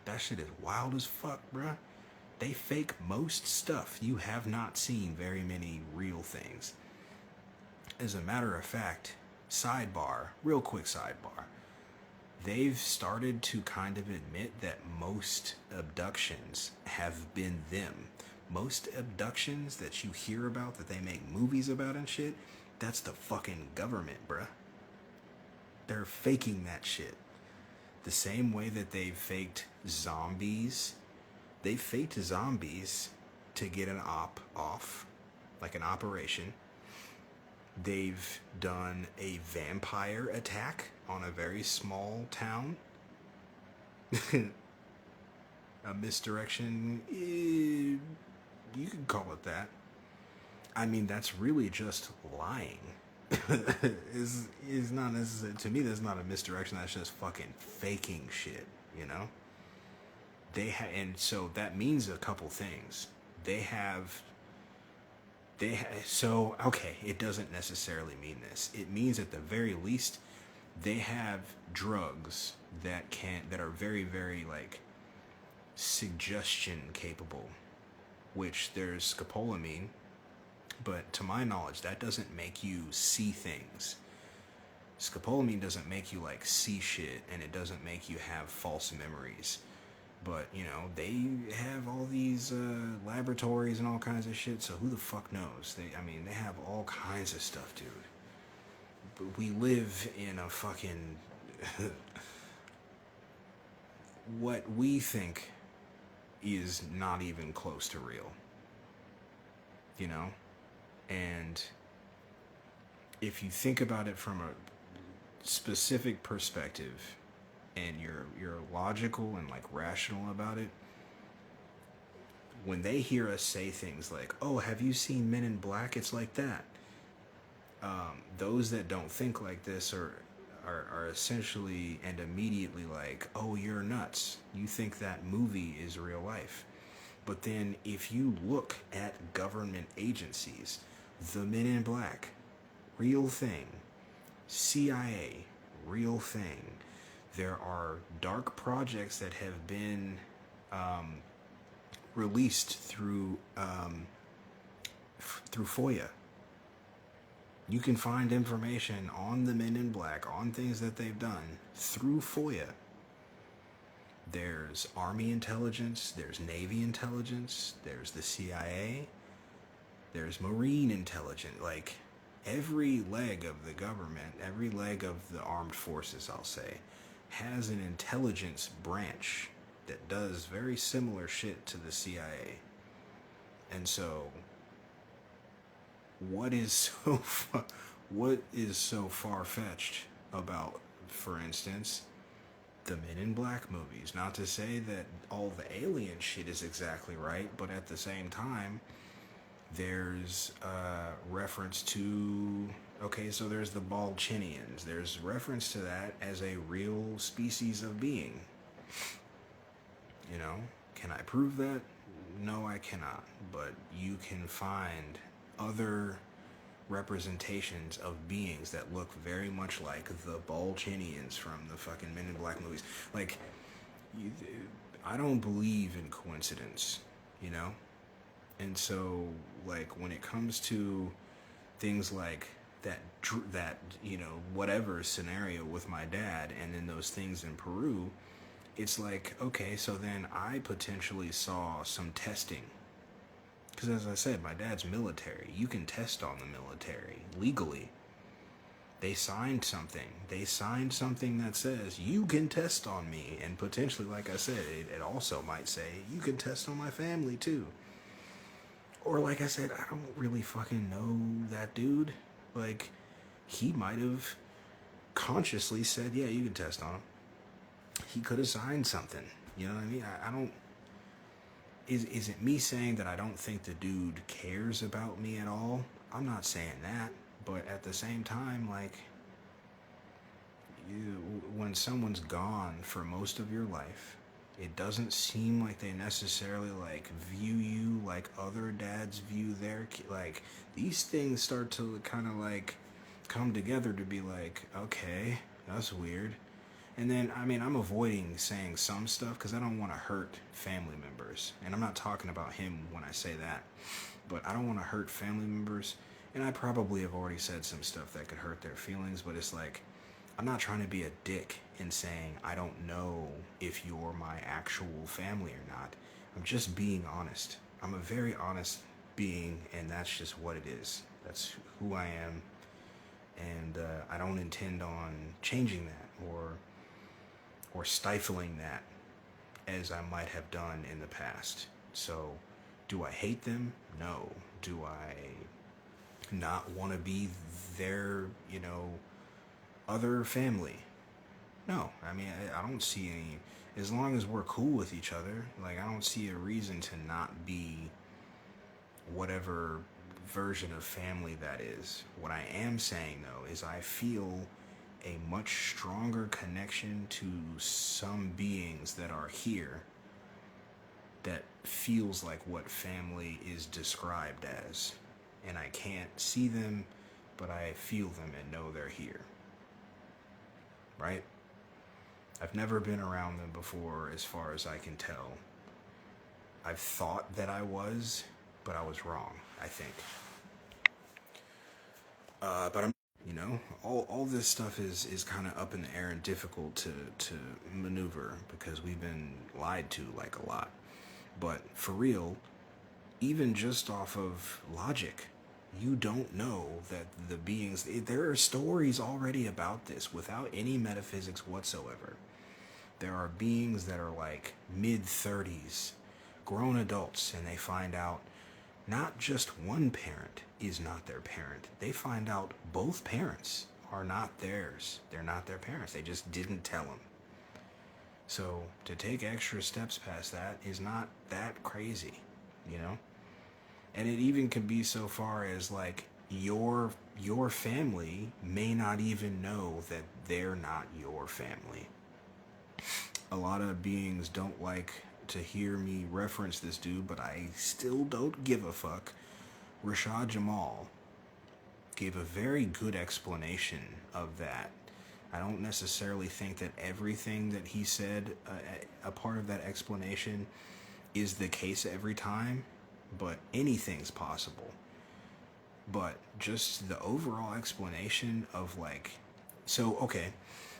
That shit is wild as fuck, bruh. They fake most stuff. You have not seen very many real things. As a matter of fact, real quick sidebar, they've started to kind of admit that most abductions have been them. Most abductions that you hear about, that they make movies about and shit, that's the fucking government, bruh. They're faking that shit. The same way that they've faked zombies. They faked zombies to get an op off, like an operation. They've done a vampire attack on a very small town. A misdirection, you could call it that. I mean, that's really just lying. is not necessary to me. That's not a misdirection. That's just fucking faking shit. You know. And so that means a couple things. They have. So okay. It doesn't necessarily mean this. It means at the very least, they have drugs that are very very like suggestion capable, which there's scopolamine, but to my knowledge that doesn't make you see things. Scopolamine doesn't make you like see shit, and it doesn't make you have false memories. But you know, they have all these laboratories and all kinds of shit, so who the fuck knows? They have all kinds of stuff, dude. But we live in a fucking what we think is not even close to real, you know? And if you think about it from a specific perspective and you're logical and like rational about it, when they hear us say things like, "Oh, have you seen Men in Black? It's like that." Those that don't think like this are essentially and immediately like, "Oh, you're nuts. You think that movie is real life." But then if you look at government agencies, the Men in Black, real thing. CIA, real thing. There are dark projects that have been released through FOIA. You can find information on the Men in Black, on things that they've done through FOIA. There's Army intelligence, there's Navy intelligence, there's the CIA, there's Marine intelligence. Like, every leg of the government, every leg of the armed forces, I'll say, has an intelligence branch that does very similar shit to the CIA. And so, what is so far-fetched about, for instance, the Men in Black movies? Not to say that all the alien shit is exactly right, but at the same time, there's reference to, okay, so there's the Balchinians. There's reference to that as a real species of being. You know, can I prove that? No, I cannot. But you can find other representations of beings that look very much like the Balchinians from the fucking Men in Black movies. Like, I don't believe in coincidence, you know? And so, like, when it comes to things like that, you know, whatever scenario with my dad and then those things in Peru, it's like, okay, so then I potentially saw some testing. Because as I said, my dad's military. You can test on the military legally. They signed something. They signed something that says, you can test on me. And potentially, like I said, it also might say, you can test on my family too. Or like I said, I don't really fucking know that dude. Like, he might have consciously said, yeah, you can test on him. He could have signed something. You know what I mean? I don't... Is it me saying that I don't think the dude cares about me at all? I'm not saying that. But at the same time, like, when someone's gone for most of your life, it doesn't seem like they necessarily, like, view you like other dads view their like, these things start to kind of, like, come together to be like, okay, that's weird. And then, I mean, I'm avoiding saying some stuff because I don't want to hurt family members. And I'm not talking about him when I say that. But I don't want to hurt family members. And I probably have already said some stuff that could hurt their feelings. But it's like, I'm not trying to be a dick in saying I don't know if you're my actual family or not. I'm just being honest. I'm a very honest being, and that's just what it is. That's who I am. And I don't intend on changing that or stifling that as I might have done in the past. So, do I hate them? No. Do I not want to be their, you know, other family? No. I mean, I don't see any, as long as we're cool with each other, like, I don't see a reason to not be whatever version of family that is. What I am saying, though, is I feel a much stronger connection to some beings that are here that feels like what family is described as. And I can't see them, but I feel them and know they're here. Right? I've never been around them before, as far as I can tell. I've thought that I was, but I was wrong, I think. But I'm, all this stuff is kind of up in the air and difficult to maneuver because we've been lied to like a lot. But for real, even just off of logic, you don't know that the beings, there are stories already about this without any metaphysics whatsoever. There are beings that are like mid-30s, grown adults, and they find out not just one parent is not their parent. They find out both parents are not theirs. They're not their parents. They just didn't tell them. So to take extra steps past that is not that crazy, And it even can be so far as like your family may not even know that they're not your family. A lot of beings don't like to hear me reference this dude, but I still don't give a fuck. Rashad Jamal gave a very good explanation of that. I don't necessarily think that everything that he said, a part of that explanation, is the case every time, but anything's possible. But just the overall explanation of okay,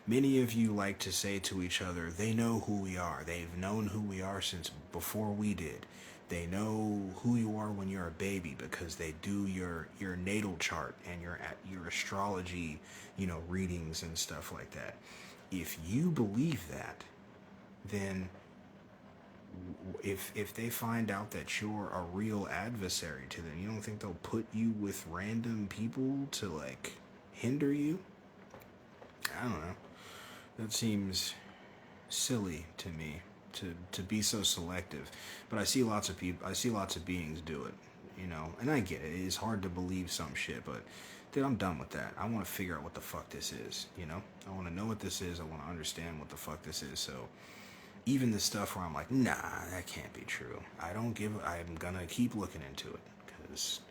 many of you like to say to each other, they know who we are. They've known who we are since before we did. They know who you are when you're a baby because they do your natal chart and your astrology, readings and stuff like that. If you believe that, then if they find out that you're a real adversary to them, you don't think they'll put you with random people to hinder you? I don't know. That seems silly to me to be so selective. But I see lots of beings do it, and I get it. It's hard to believe some shit, but dude, I'm done with that. I want to figure out what the fuck this is, I want to know what this is. I want to understand what the fuck this is. So even the stuff where I'm like, nah, that can't be true. I'm gonna keep looking into it because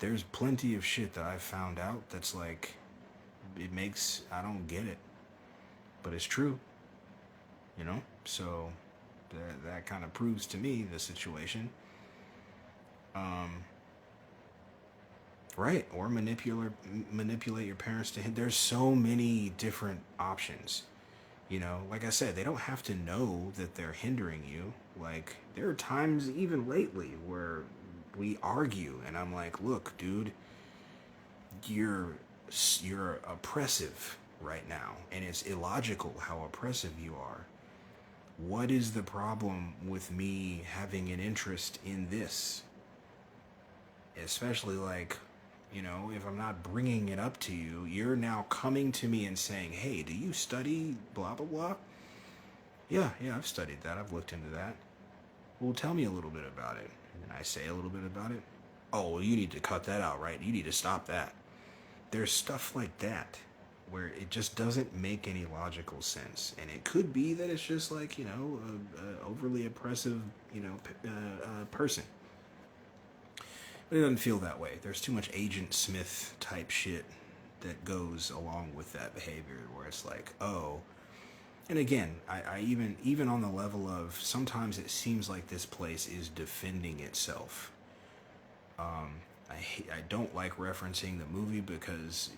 there's plenty of shit that I've found out that's I don't get it, but it's true, so that kind of proves to me the situation. Right, or manipulate your parents to him. There's so many different options. Like I said, they don't have to know that they're hindering you. There are times even lately where we argue and I'm like, look, dude, you're oppressive right now, and it's illogical how oppressive you are. What is the problem with me having an interest in this? Especially if I'm not bringing it up to you, you're now coming to me and saying, hey, do you study blah, blah, blah? Yeah, I've studied that. I've looked into that. Well, tell me a little bit about it. And I say a little bit about it. Oh, well, you need to cut that out, right? You need to stop that. There's stuff like that where it just doesn't make any logical sense. And it could be that it's just a overly oppressive, person. But it doesn't feel that way. There's too much Agent Smith type shit that goes along with that behavior where it's like, oh. And again, I even on the level of sometimes it seems like this place is defending itself. I don't like referencing the movie because,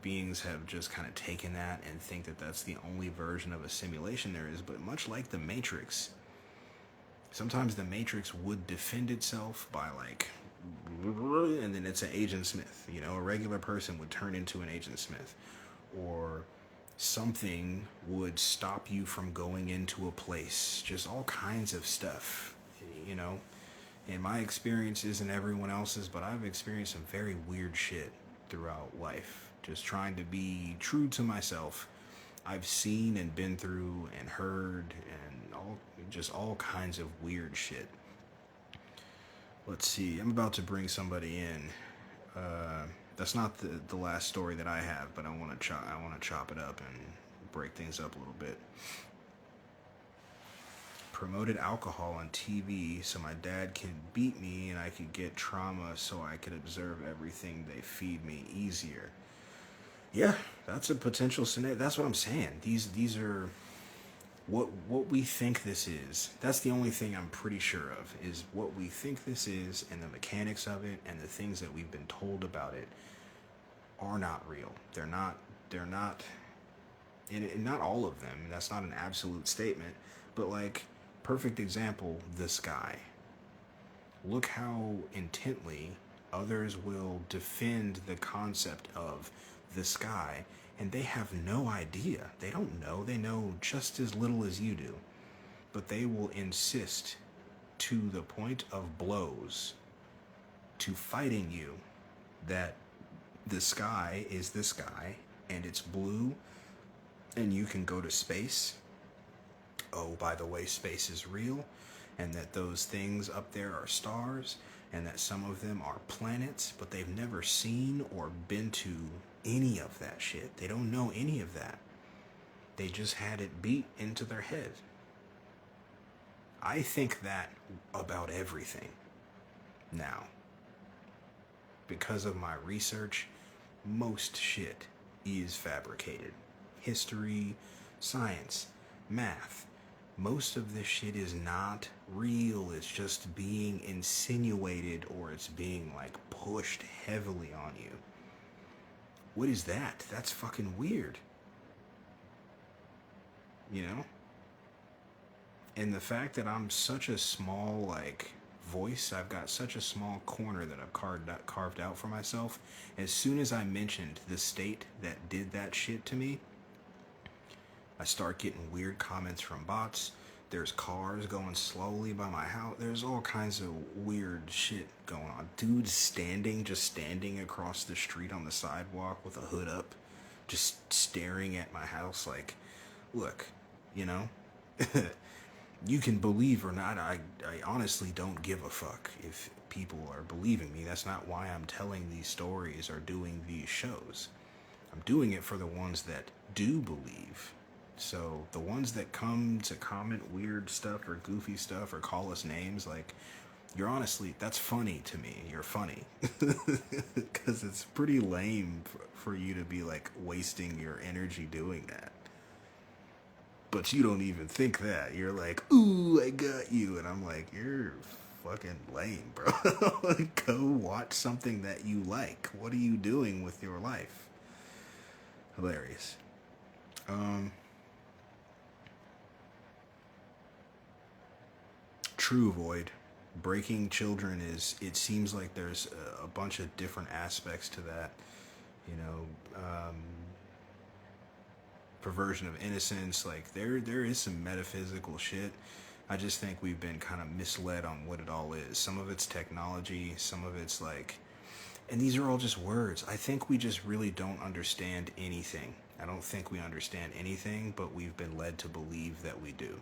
beings have just kind of taken that and think that that's the only version of a simulation there is. But much like the Matrix, sometimes the Matrix would defend itself by and then it's an Agent Smith. A regular person would turn into an Agent Smith. Or something would stop you from going into a place. Just all kinds of stuff, In my experiences and everyone else's, but I've experienced some very weird shit throughout life. Just trying to be true to myself. I've seen and been through and heard and all kinds of weird shit. Let's see. I'm about to bring somebody in. That's not the last story that I have, but I want to chop it up and break things up a little bit. Promoted alcohol on TV so my dad can beat me and I could get trauma so I could observe everything they feed me easier. Yeah, that's a potential scenario. That's what I'm saying. These are what we think this is. That's the only thing I'm pretty sure of is what we think this is, and the mechanics of it and the things that we've been told about it are not real. They're not. They're not. And not all of them. That's not an absolute statement, but like perfect example, the sky. Look how intently others will defend the concept of the sky, and they have no idea. They don't know. They know just as little as you do. But they will insist to the point of blows to fighting you that the sky is the sky and it's blue and you can go to space. Oh, by the way, space is real, and that those things up there are stars, and that some of them are planets, but they've never seen or been to any of that shit. They don't know any of that. They just had it beat into their head. I think that about everything now. Because of my research, most shit is fabricated. History, science, math. Most of this shit is not real. It's just being insinuated, or it's being like pushed heavily on you. What is that? That's fucking weird. You know? And the fact that I'm such a small like voice, I've got such a small corner that I've carved out for myself. As soon as I mentioned the state that did that shit to me, I start getting weird comments from bots. There's cars going slowly by my house. There's all kinds of weird shit going on. Dudes just standing across the street on the sidewalk with a hood up, just staring at my house like, look, you know? You can believe or not, I honestly don't give a fuck if people are believing me. That's not why I'm telling these stories or doing these shows. I'm doing it for the ones that do believe. So the ones that come to comment weird stuff or goofy stuff or call us names, like, you're honestly, that's funny to me. You're funny. Because it's pretty lame for you to be like wasting your energy doing that. But you don't even think that. You're like, ooh, I got you. And I'm like, you're fucking lame, bro. Go watch something that you like. What are you doing with your life? Hilarious. True, Void. Breaking children is, it seems like there's a bunch of different aspects to that. You know, perversion of innocence. Like there is some metaphysical shit. I just think we've been kind of misled on what it all is. Some of it's technology, some of it's like, and these are all just words. I think we just really don't understand anything. I don't think we understand anything, but we've been led to believe that we do.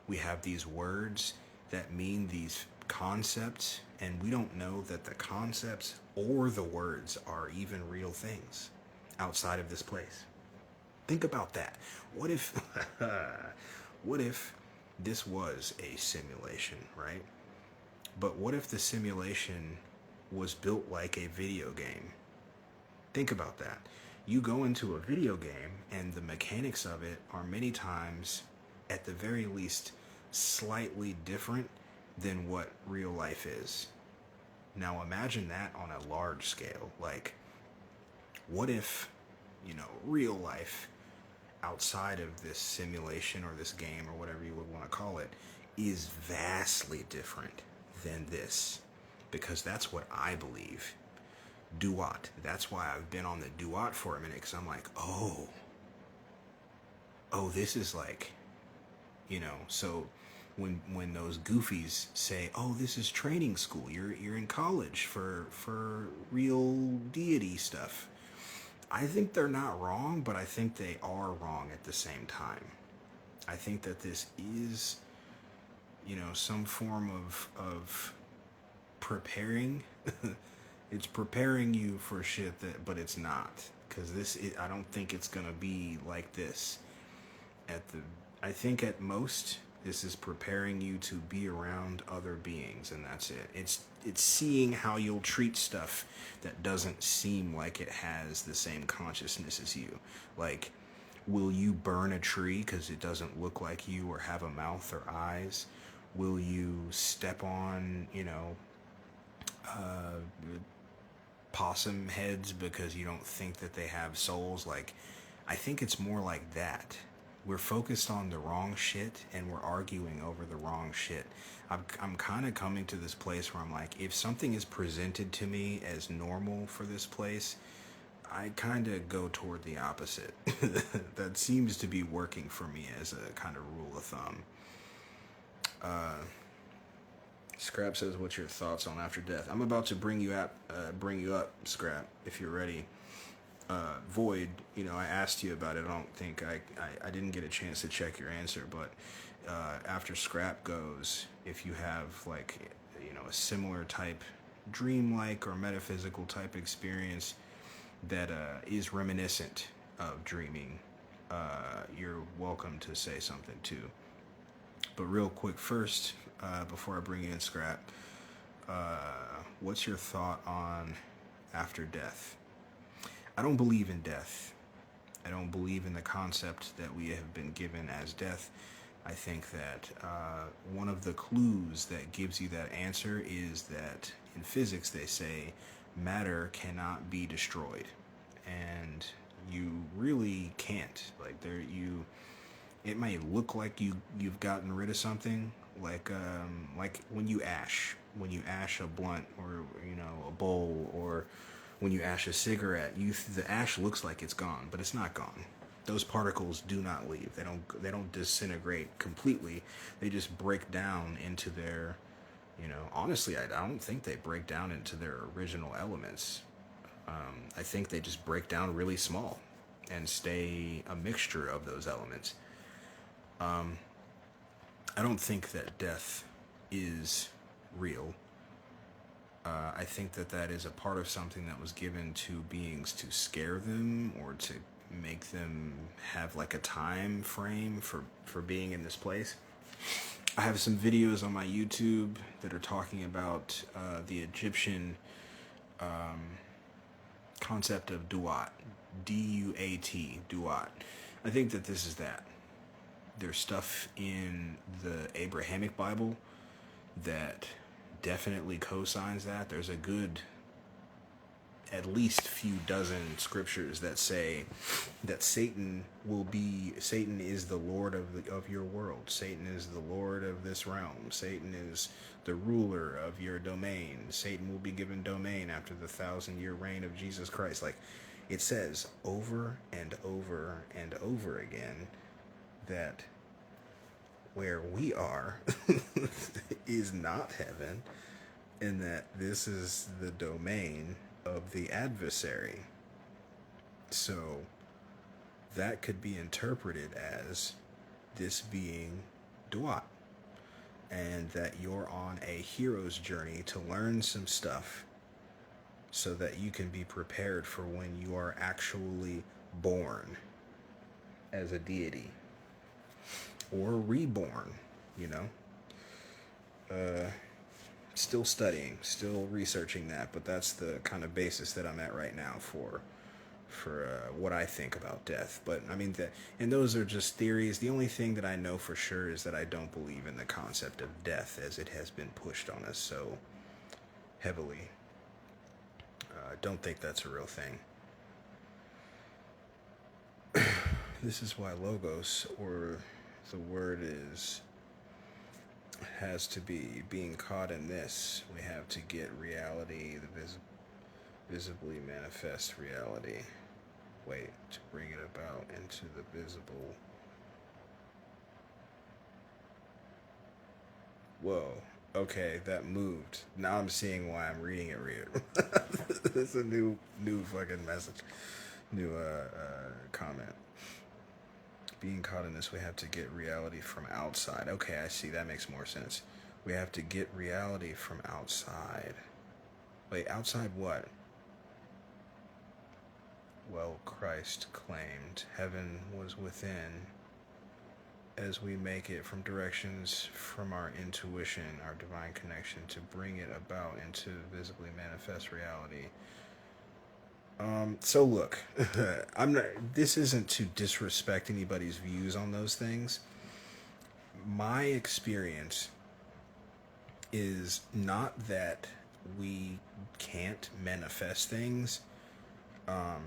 We have these words that mean these concepts, and we don't know that the concepts or the words are even real things outside of this place. Think about that. What if what if this was a simulation, right? But what if the simulation was built like a video game? Think about that. You go into a video game and the mechanics of it are many times, at the very least, slightly different than what real life is. Now imagine that on a large scale. Like, what if, real life outside of this simulation or this game or whatever you would want to call it is vastly different than this? Because that's what I believe. Duat. That's why I've been on the Duat for a minute, because I'm like, oh, this is like, so when those goofies say, oh, this is training school, you're in college for real deity stuff, I think they're not wrong, but I think they are wrong at the same time. I think that this is, some form of preparing. It's preparing you for shit that, but it's not, because I don't think it's gonna be like this. At the, I think at most this is preparing you to be around other beings, and that's it. It's seeing how you'll treat stuff that doesn't seem like it has the same consciousness as you. Like, will you burn a tree because it doesn't look like you or have a mouth or eyes? Will you step on, possum heads because you don't think that they have souls? Like, I think it's more like that. We're focused on the wrong shit and we're arguing over the wrong shit. I'm kind of coming to this place where I'm like, if something is presented to me as normal for this place, I kind of go toward the opposite. That seems to be working for me as a kind of rule of thumb. Scrap says, "What's your thoughts on after death?" I'm about to bring you up, Scrap, if you're ready. Void, I asked you about it. I don't think I didn't get a chance to check your answer, but after Scrap goes, if you have like, a similar type dreamlike or metaphysical type experience that is reminiscent of dreaming, you're welcome to say something too. But real quick first, before I bring in Scrap, what's your thought on after death? I don't believe in death. I don't believe in the concept that we have been given as death. I think that one of the clues that gives you that answer is that in physics they say matter cannot be destroyed, and you really can't. Like, it may look like you've gotten rid of something, like when you ash a blunt, or a bowl, or when you ash a cigarette, the ash looks like it's gone, but it's not gone. Those particles do not leave. They don't disintegrate completely. They just break down into their, honestly, I don't think they break down into their original elements. I think they just break down really small and stay a mixture of those elements. I don't think that death is real. I think that is a part of something that was given to beings to scare them, or to make them have like a time frame for being in this place. I have some videos on my YouTube that are talking about the Egyptian concept of duat, D-U-A-T, duat. I think that this is that. There's stuff in the Abrahamic Bible that definitely co-signs that. There's a good at least few dozen scriptures that say that Satan is the Lord of your world. Satan is the Lord of this realm. Satan is the ruler of your domain. Satan will be given domain after the 1,000-year reign of Jesus Christ. Like, it says over and over and over again that where we are is not heaven, and that this is the domain of the adversary. So that could be interpreted as this being duat, and that you're on a hero's journey to learn some stuff so that you can be prepared for when you are actually born as a deity, or reborn, still studying, still researching that, but that's the kind of basis that I'm at right now for what I think about death. But I mean, and those are just theories. The only thing that I know for sure is that I don't believe in the concept of death as it has been pushed on us so heavily. I don't think that's a real thing. This is why logos, or the word has to be being caught in this. We have to get reality, the visibly manifest reality. Wait, to bring it about into the visible. Whoa. Okay, that moved. Now I'm seeing why I'm reading it weird. It's a new fucking message. New comment. Being caught in this, we have to get reality from outside. Okay, I see. That makes more sense. We have to get reality from outside. Wait, outside what? Well, Christ claimed heaven was within as we make it from directions from our intuition, our divine connection, to bring it about into visibly manifest reality. So look, I'm not. This isn't to disrespect anybody's views on those things. My experience is not that we can't manifest things. Um,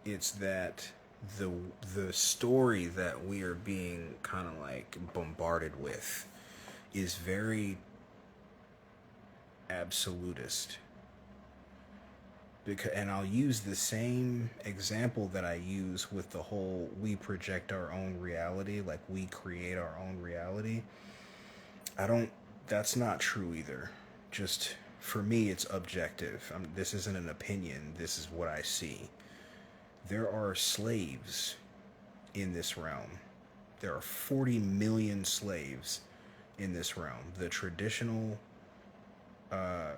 it's that the the story that we are being kind of like bombarded with is very absolutist. Because, and I'll use the same example that I use with the whole we project our own reality, like we create our own reality. I don't, that's not true either. Just for me, it's objective. This isn't an opinion, this is what I see. There are slaves in this realm. There are 40 million slaves in this realm. The traditional uh,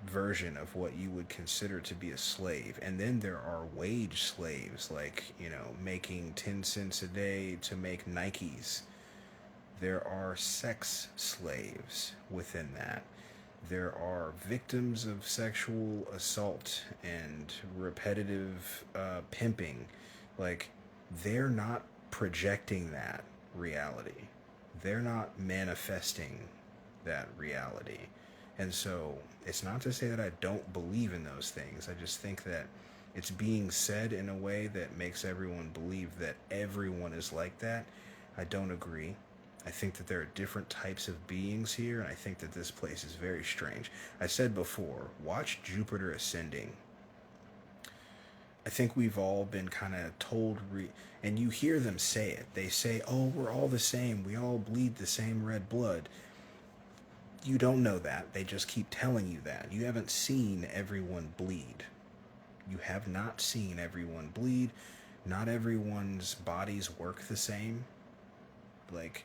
version of what you would consider to be a slave. And then there are wage slaves, like, making 10 cents a day to make Nikes. There are sex slaves within that. There are victims of sexual assault and repetitive pimping. Like, they're not projecting that reality. They're not manifesting that reality. And so it's not to say that I don't believe in those things. I just think that it's being said in a way that makes everyone believe that everyone is like that. I don't agree. I think that there are different types of beings here, and I think that this place is very strange. I said before, watch Jupiter Ascending. I think we've all been kind of told, and you hear them say it. They say, oh, we're all the same. We all bleed the same red blood. You don't know that. They just keep telling you that. You haven't seen everyone bleed. You have not seen everyone bleed. Not everyone's bodies work the same. Like,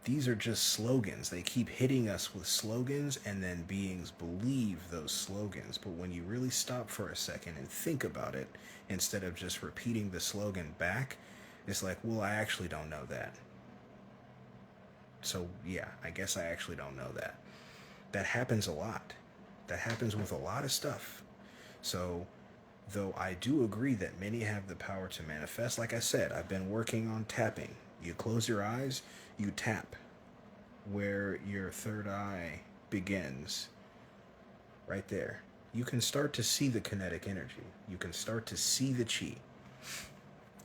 these are just slogans. They keep hitting us with slogans, and then beings believe those slogans. But when you really stop for a second and think about it, instead of just repeating the slogan back, it's like, well, I actually don't know that. So, yeah, I guess I actually don't know that. That happens a lot. That happens with a lot of stuff. So, though I do agree that many have the power to manifest, like I said, I've been working on tapping. You close your eyes, you tap where your third eye begins. Right there. You can start to see the kinetic energy. You can start to see the chi.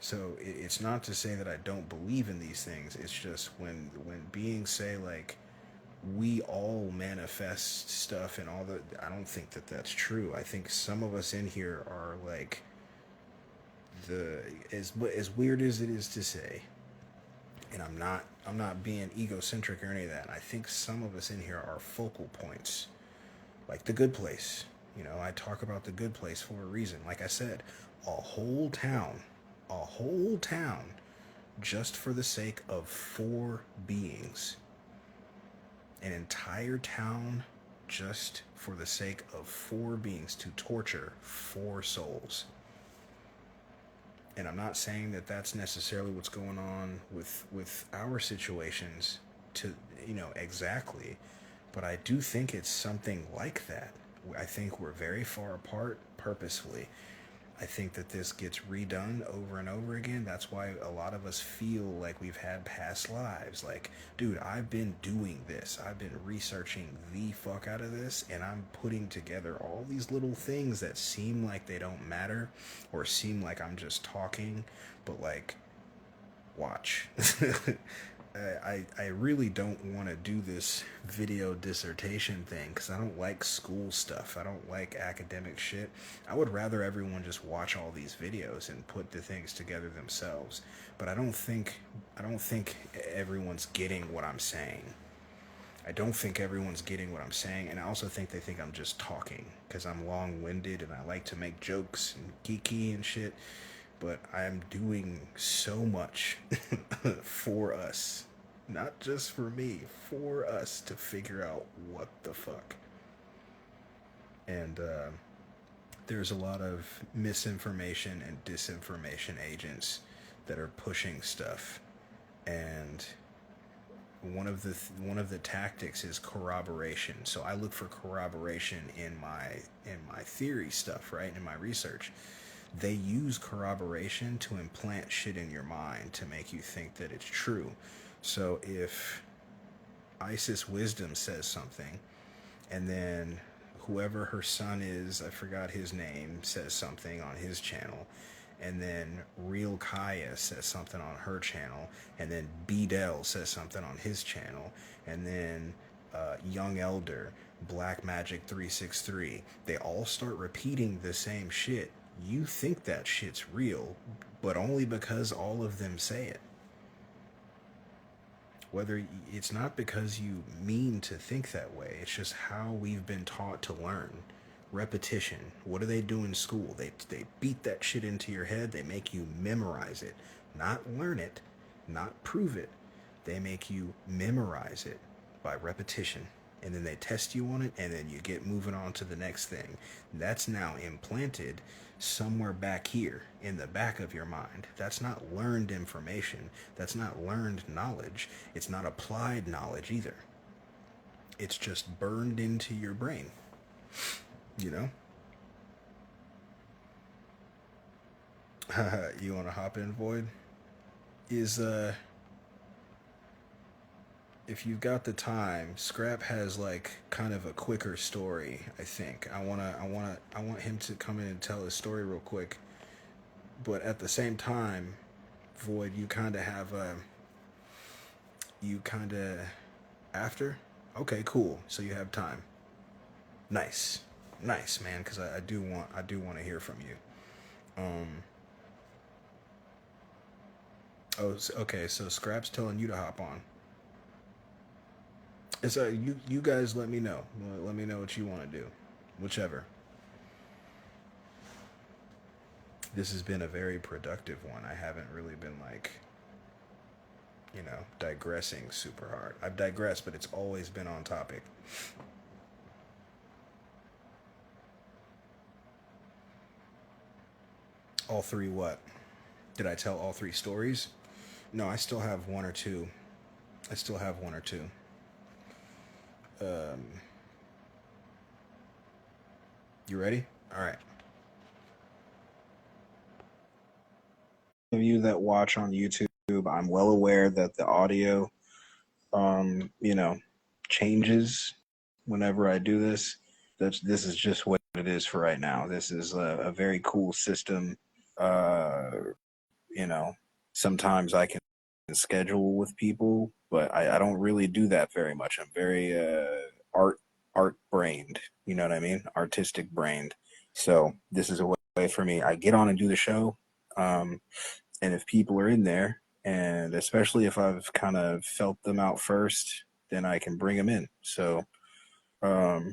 So it's not to say that I don't believe in these things. It's just when beings say, like, we all manifest stuff and all that, I don't think that that's true. I think some of us in here are like as weird as it is to say, and I'm not being egocentric or any of that. I think some of us in here are focal points, like the good place. I talk about the good place for a reason. Like I said, a whole town, just for the sake of 4 beings. An entire town just for the sake of 4 beings to torture 4 souls. And I'm not saying that that's necessarily what's going on with our situations exactly, but I do think it's something like that. I think we're very far apart purposefully. I think that this gets redone over and over again. That's why a lot of us feel like we've had past lives. Like, dude, I've been doing this. I've been researching the fuck out of this, and I'm putting together all these little things that seem like they don't matter or seem like I'm just talking, but like, watch. I really don't want to do this video dissertation thing because I don't like school stuff. I don't like academic shit. I would rather everyone just watch all these videos and put the things together themselves. But I don't think everyone's getting what I'm saying. I don't think everyone's getting what I'm saying, and I also think they think I'm just talking because I'm long-winded and I like to make jokes and geeky and shit. But I'm doing so much for us. Not just for me, for us to figure out what the fuck. And there's a lot of misinformation and disinformation agents that are pushing stuff. And one of the tactics is corroboration. So I look for corroboration in my theory stuff, right? In my research. They use corroboration to implant shit in your mind to make you think that it's true. So if Isis Wisdom says something, and then whoever her son is, I forgot his name, says something on his channel, and then Real Kaya says something on her channel, and then B Dell says something on his channel, and then Young Elder, Black Magic 363, they all start repeating the same shit. You think that shit's real, but only because all of them say it. Whether it's not because you mean to think that way, it's just how we've been taught to learn. Repetition. What do they do in school? They beat that shit into your head. They make you memorize it, not learn it, not prove it. They make you memorize it by repetition, and then they test you on it, and then you get moving on to the next thing. That's now implanted somewhere back here in the back of your mind. That's not learned information. That's not learned knowledge. It's not applied knowledge either. It's just burned into your brain. You know? You want to hop in, Void? Is if you've got the time, Scrap has like kind of a quicker story. I think I want him to come in and tell his story real quick. But at the same time, Void, you kind of have a you kind of after. Okay, cool. So you have time. Nice, nice, man. Because I do want to hear from you. Um. Oh, okay. So Scrap's telling you to hop on. So you guys let me know. Let me know what you want to do, whichever. This has been a very productive one. I haven't really been like, digressing super hard. I've digressed, but it's always been on topic. All three what? Did I tell all three stories? No, I still have one or two. I still have one or two. Um, you ready? All right. Of you that watch on YouTube, I'm well aware that the audio, um, you know, changes whenever I do this. This is just what it is for right now. This is a very cool system. Uh, you know, sometimes I can schedule with people, but I don't really do that very much. I'm very art brained. You know what I mean? Artistic brained. So this is a way for me. I get on and do the show. Um, and if people are in there, and especially if I've kind of felt them out first, then I can bring them in. So, um,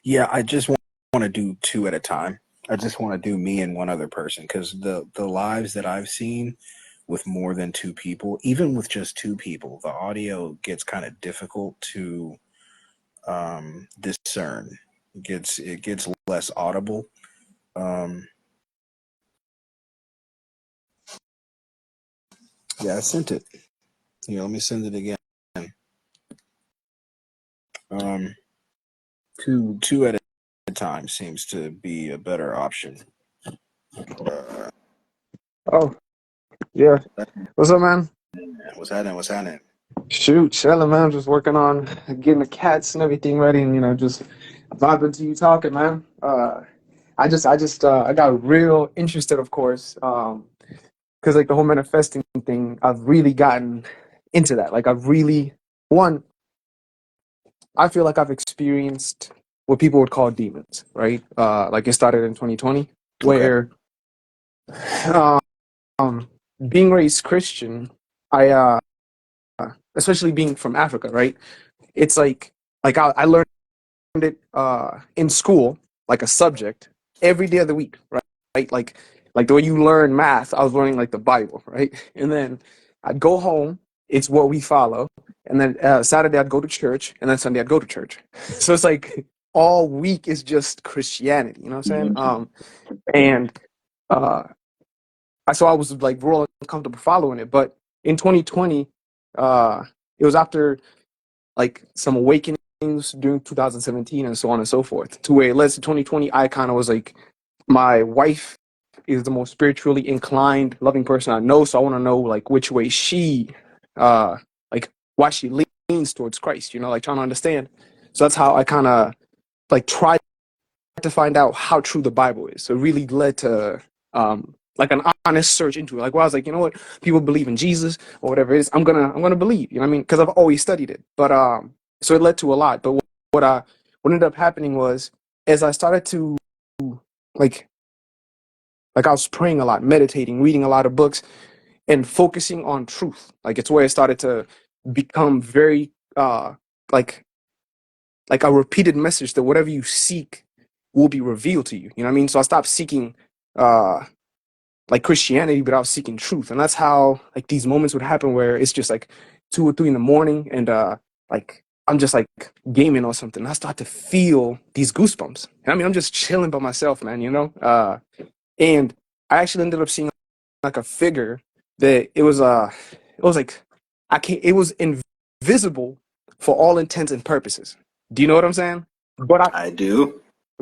yeah, I just want to do two at a time. I just want to do me and one other person because the lives that I've seen with more than two people, even with just two people, the audio gets kind of difficult to discern. It gets less audible. Um, yeah, I sent it. Here, let me send it again. Um, two at a time seems to be a better option. Uh, Oh, yeah. What's up, man? what's happening? What's happening? Shoot, chilling, man. Just working on getting the cats and everything ready, and just vibing to you talking, man. I got real interested, of course, because like the whole manifesting thing, I've really gotten into that. Like, I've really one. I feel like I've experienced what people would call demons, right? Like it started in 2020, Okay. where um, being raised Christian, I especially being from Africa, right? It's like I learned it in school, like a subject, every day of the week, right? Like the way you learn math, I was learning like the Bible, right? And then I'd go home. It's what we follow. And then Saturday I'd go to church, and then Sunday I'd go to church. So it's like all week is just Christianity. You know what I'm saying? And uh, so I was like real uncomfortable following it. But in 2020, it was after like some awakenings during 2017 and so on and so forth, to where it led to 2020. I kind of was like, my wife is the most spiritually inclined, loving person I know, so I want to know like which way she, like why she leans towards Christ. You know, like trying to understand. So that's how I kind of like tried to find out how true the Bible is. So it really led to like an honest search into it. Like, well, I was like, you know what, people believe in Jesus or whatever it is. I'm gonna believe. You know what I mean? Because I've always studied it. But so it led to a lot. But what ended up happening was, as I started to like I was praying a lot, meditating, reading a lot of books, and focusing on truth. Like it's where it started to become very like a repeated message that whatever you seek will be revealed to you. You know what I mean? So I stopped seeking uh like Christianity, but I was seeking truth. And that's how like these moments would happen where it's just like 2 or 3 in the morning, and like I'm just like gaming or something. I start to feel these goosebumps. And I mean, I'm just chilling by myself, man, you know? And I actually ended up seeing like a figure that it was like I can't it was invisible for all intents and purposes. Do you know what I'm saying? But I do.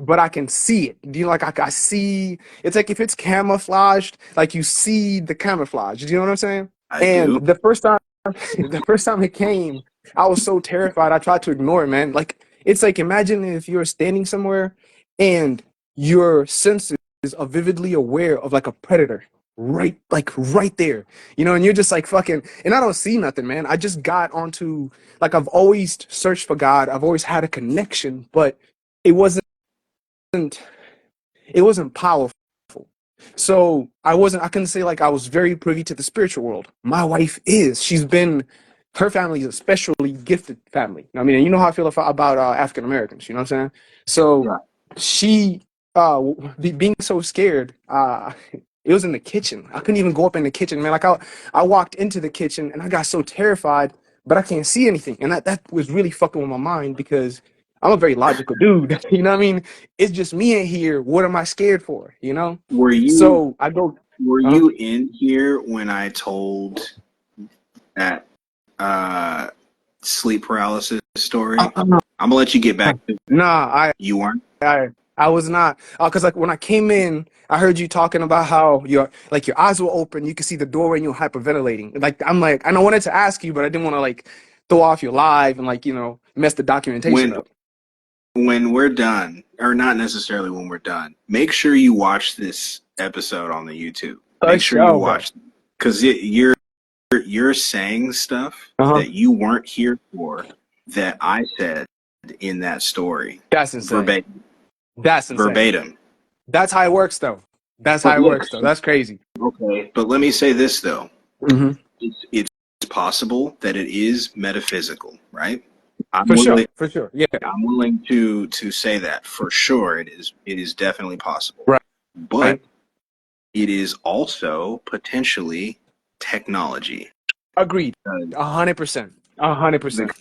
I can see it. Do you like I see? It's like if it's camouflaged, like you see the camouflage. Do you know what I'm saying? I And do. the first time, the first time it came, I was so terrified. I tried to ignore it, man. Like it's like imagine if you're standing somewhere and your senses are vividly aware of like a predator right there, you know, and you're just like fucking, and I don't see nothing, man. I just got onto, like, I've always searched for God. I've always had a connection, but it wasn't it wasn't powerful. So I couldn't say like I was very privy to the spiritual world. My wife is. Her family is a specially gifted family. I mean, and you know how I feel about African Americans. You know what I'm saying? So Right. she, being so scared, it was in the kitchen. I couldn't even go up in the kitchen, man. Like I walked into the kitchen and I got so terrified, but I can't see anything, and that was really fucking with my mind because I'm a very logical dude. You know what I mean? It's just me in here. What am I scared for? You know? Were you So I go, were uh, you in here when I told that uh sleep paralysis uh, story? uh, I'm gonna let you get back to it. nah, You weren't? I, I was not, because like when I came in, I heard you talking about how your eyes were open, you could see the doorway, and you're hyperventilating. Like I'm like, and I wanted to ask you, but I didn't want to like throw off your live and like mess the documentation When up. when we're done, or not necessarily when we're done, make sure you watch this episode on the YouTube. For Make sure you sure, bro. watch, because you're saying stuff Uh-huh. that you weren't here for, that I said in that story, That's insane. verbatim, That's insane. verbatim. That's how it works, though. That's how But it look, works, though. That's crazy. okay. But let me say this though: Hmm. it's possible that it is metaphysical, right? I'm For sure. willing. For sure. Yeah. I'm willing to say that for sure. It is definitely possible, Right. but it is also potentially technology. Agreed. Uh, 100%. 100%.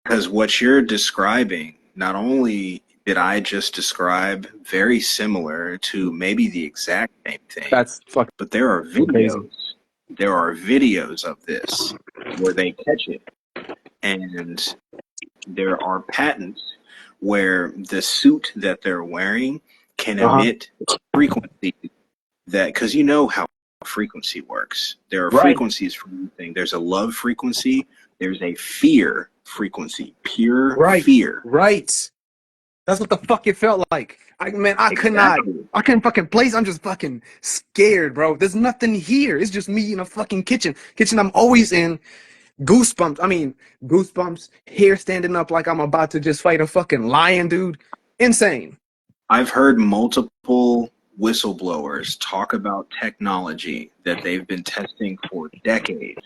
Because what you're describing, not only did I just describe very similar to maybe the exact same thing, That's fucking but there are crazy. videos. There are videos of this where they catch it, and there are patents where the suit that they're wearing can Uh-huh. emit frequency that, because you know how frequency works. There are Right. frequencies for everything. There's a love frequency, there's a fear frequency, pure Right. fear. Right. That's what the fuck it felt like. Exactly. I couldn't fucking place. I'm just fucking scared, bro. There's nothing here. It's just me in a fucking kitchen I'm always in. Goosebumps. I mean, goosebumps, hair standing up like I'm about to just fight a fucking lion, dude. Insane. I've heard multiple whistleblowers talk about technology that they've been testing for decades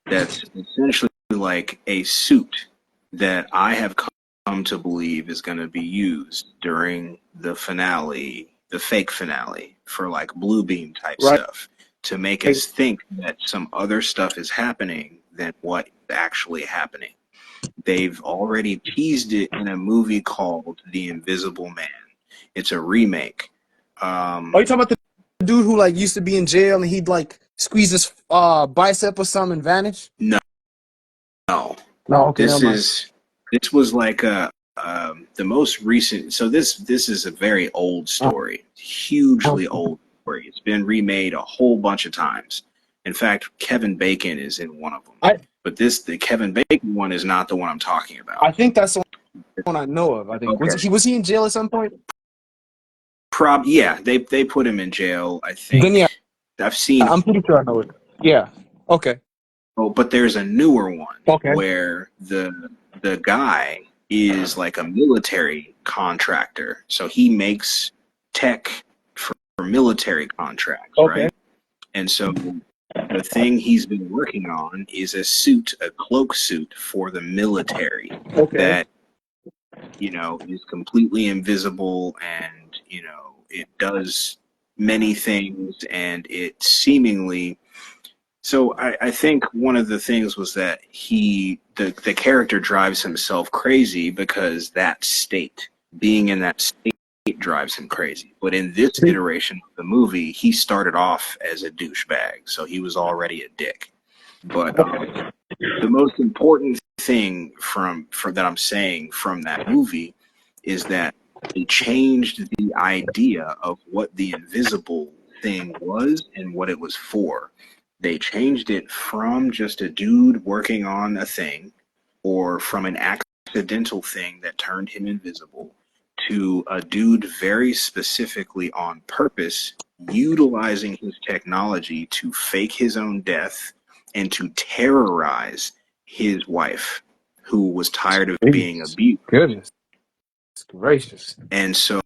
that's essentially like a suit that I have come to believe is going to be used during the finale, the fake finale, for like blue beam type Right. stuff. to make Right. us think that some other stuff is happening than what is actually happening. They've already teased it in a movie called The Invisible Man. It's a remake. Are you Um, talking about the dude who like used to be in jail and he'd like squeeze his bicep or something and vanish? no, no. No, okay, never This mind. is this was like a the most recent. So this is a very old Uh, story, hugely old story. It's been remade a whole bunch of times. In fact, Kevin Bacon is in one of them. I But the Kevin Bacon one is not the one I'm talking I about. think that's the one I know of. I think Okay. was he in jail at some point? Yeah, they put him in jail, I Then think. yeah, I've seen. I'm pretty sure I know it. Yeah. Okay. Oh, but there's a newer one Okay. where the guy is like a military contractor. So he makes tech for military contracts, Okay. right? And so the thing he's been working on is a suit, a cloak suit for the military Okay. that, is completely invisible, and, it does many things, and it seemingly. So I think one of the things was that the character drives himself crazy because that state, being in that state, drives him crazy. But in this iteration of the movie, he started off as a douchebag, so he was already a dick. But the most important thing from that I'm saying from that movie is that they changed the idea of what the invisible thing was and what it was for. They changed it from just a dude working on a thing, or from an accidental thing that turned him invisible, to a dude very specifically on purpose utilizing his technology to fake his own death and to terrorize his wife, who was tired of being Goodness. abused. Goodness gracious. And so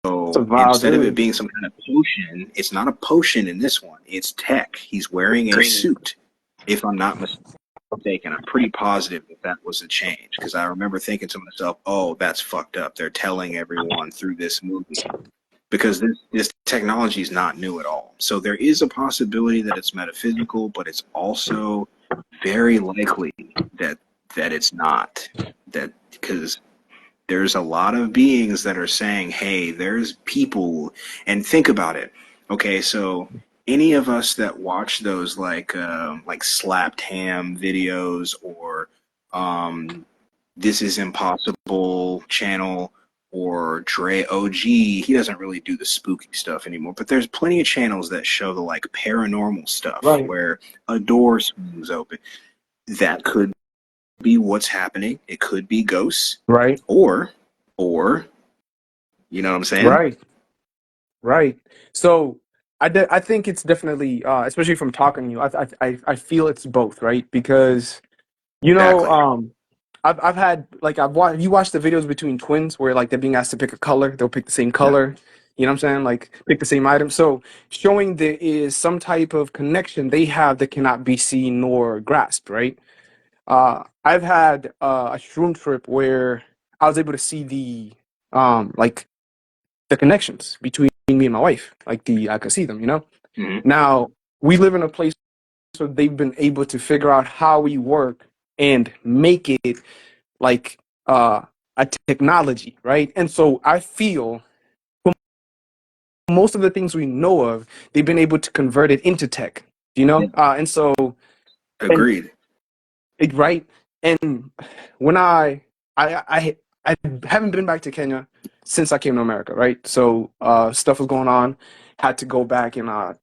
It's a vile instead of it dude. being some kind of potion, it's not a potion in this one. It's tech. He's wearing a suit, if I'm not mistaken. I'm pretty positive that was a change, because I remember thinking to myself, oh, that's fucked up. They're telling everyone through this movie, because this technology is not new at all. So there is a possibility that it's metaphysical, but it's also very likely that it's not. That because there's a lot of beings that are saying, hey, there's people, and think about it. Okay, so any of us that watch those like slapped ham videos, or This Is Impossible channel, or Dre OG, he doesn't really do the spooky stuff anymore, but there's plenty of channels that show the like paranormal stuff Right. where a door swings open. That could be what's happening. It could be ghosts, Right. or you know what I'm saying? Right. Right. So I think it's definitely especially from talking to you, I feel it's both, right? Because you know, Exactly. I've had like I've watched you watch the videos between twins where like they're being asked to pick a color, they'll pick the same Yeah. color. You know what I'm saying? Like pick the same item. So showing there is some type of connection they have that cannot be seen nor grasped, right? I've had a shroom trip where I was able to see like the connections between me and my wife. Like I could see them, you know? Mm-hmm. Now we live in a place where they've been able to figure out how we work and make it like a technology, right? And so I feel most of the things we know of, they've been able to convert it into tech, you Yeah. know? And so, and Agreed. right? And when I haven't been back to Kenya since I came to America, right? So stuff was going on, had to go back in end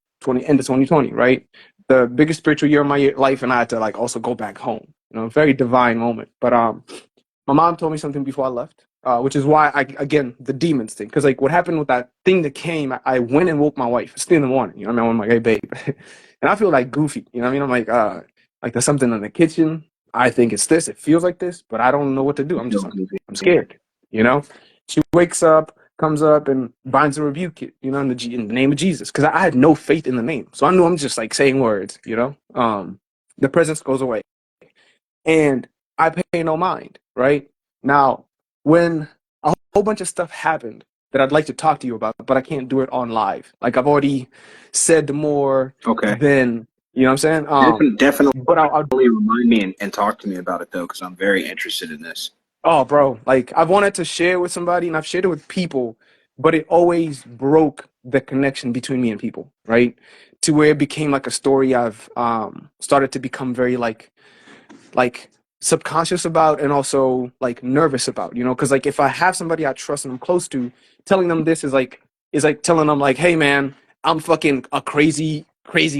of 2020, right? The biggest spiritual year of my life, and I had to like also go back home. You know, very divine moment. But my mom told me something before I left, which is why again the demons thing, because like what happened with that thing that came, I went and woke my wife. It's 3 in the morning, you know what I mean? I'm like, hey babe, and I feel like goofy, you know what I mean? I'm like there's something in the kitchen. I think it's this. It feels like this, but I don't know what to do. I'm just like I'm scared, you know. She wakes up, comes up, and binds a rebuke it, you know, in the name of Jesus, because I had no faith in the name, so I knew I'm just like saying words, you know. The presence goes away and I pay no mind, right? Now, when a whole bunch of stuff happened, that I'd like to talk to you about, but I can't do it on live. Like I've already said more Okay. than, you know what I'm saying? Definitely But I'll remind me and talk to me about it though, because I'm very interested in this. oh, bro, like I've wanted to share with somebody and I've shared it with people, but it always broke the connection between me and people, right? To where it became like a story I've started to become very like subconscious about and also like nervous about, you know, because like if I have somebody I trust and I'm close to, telling them this is like telling them like, hey man, I'm fucking a crazy